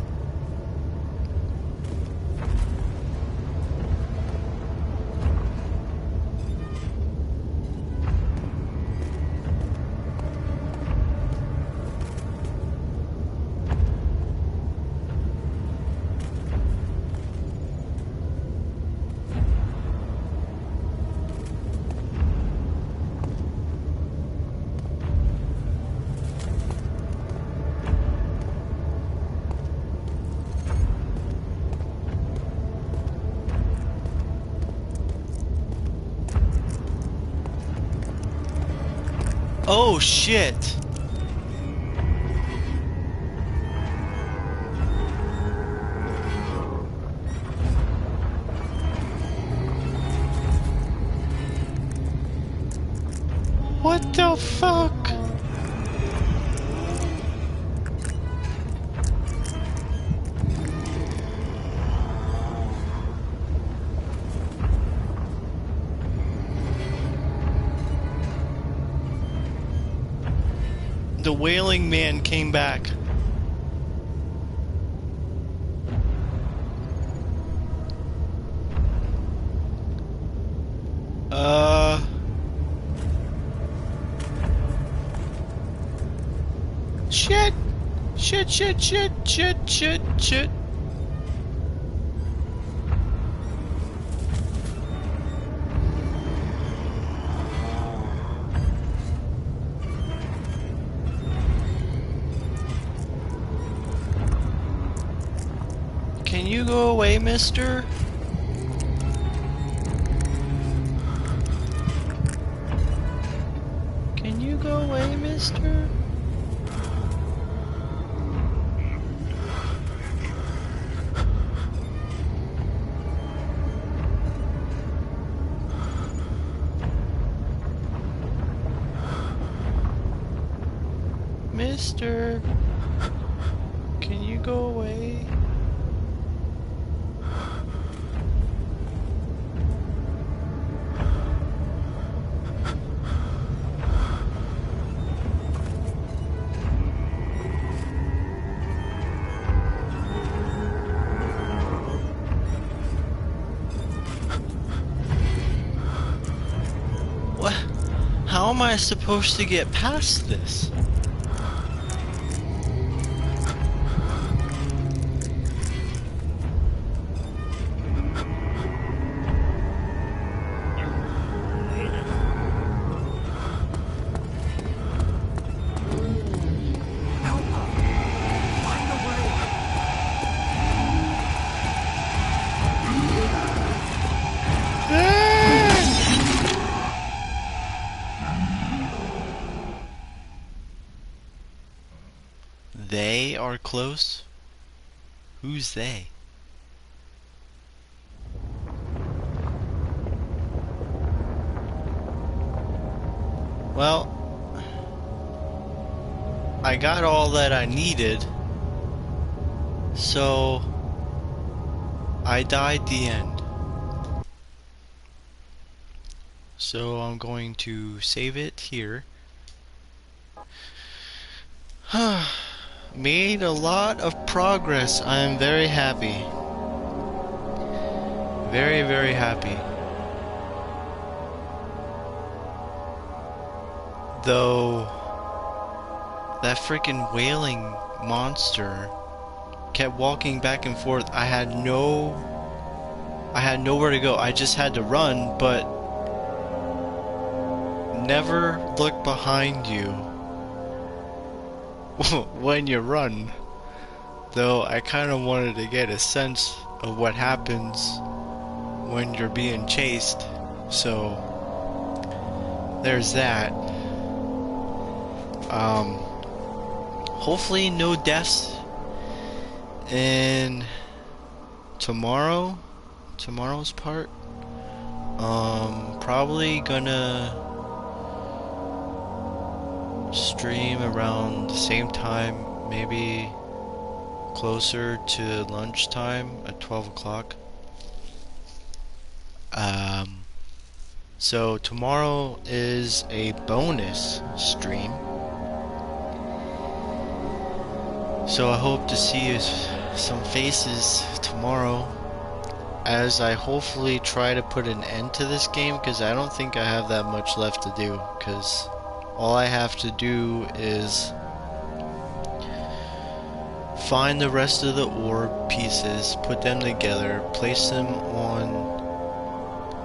Oh shit! What the the fuck? The Wailing Man came back. Shit! Shit, shit, shit, shit, shit, shit. Can you go away, mister? Can you go away, mister? Mister, can you go away? What? How am I supposed to get past this? They are close? Who's they? Well, I got all that I needed, so I died the end. So I'm going to save it here. Made a lot of progress. I am very happy. Very, very happy. Though that freaking wailing monster kept walking back and forth. I had nowhere to go. I just had to run, but never look behind you when you run. Though I kind of wanted to get a sense of what happens when you're being chased. So there's that. Hopefully no deaths in tomorrow's part. Probably gonna stream around the same time, maybe closer to lunchtime at 12 o'clock. So tomorrow is a bonus stream. So I hope to see some faces tomorrow, as I hopefully try to put an end to this game, because I don't think I have that much left to do, because all I have to do is find the rest of the orb pieces, put them together, place them on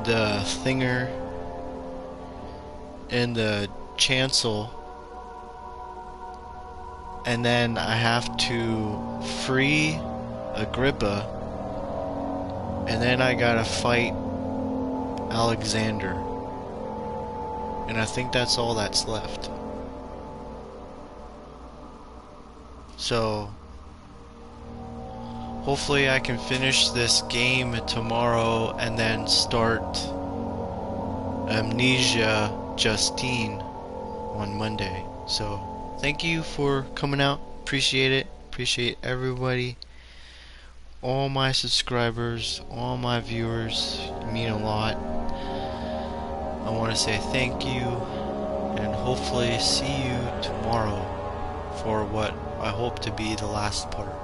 the thinger in the chancel, and then I have to free Agrippa, and then I gotta fight Alexander, and I think that's all that's left. So hopefully I can finish this game tomorrow and then start Amnesia Justine on Monday. So thank you for coming out. Appreciate it. Appreciate everybody. All my subscribers, all my viewers, you mean a lot. I want to say thank you, and hopefully see you tomorrow for what I hope to be the last part.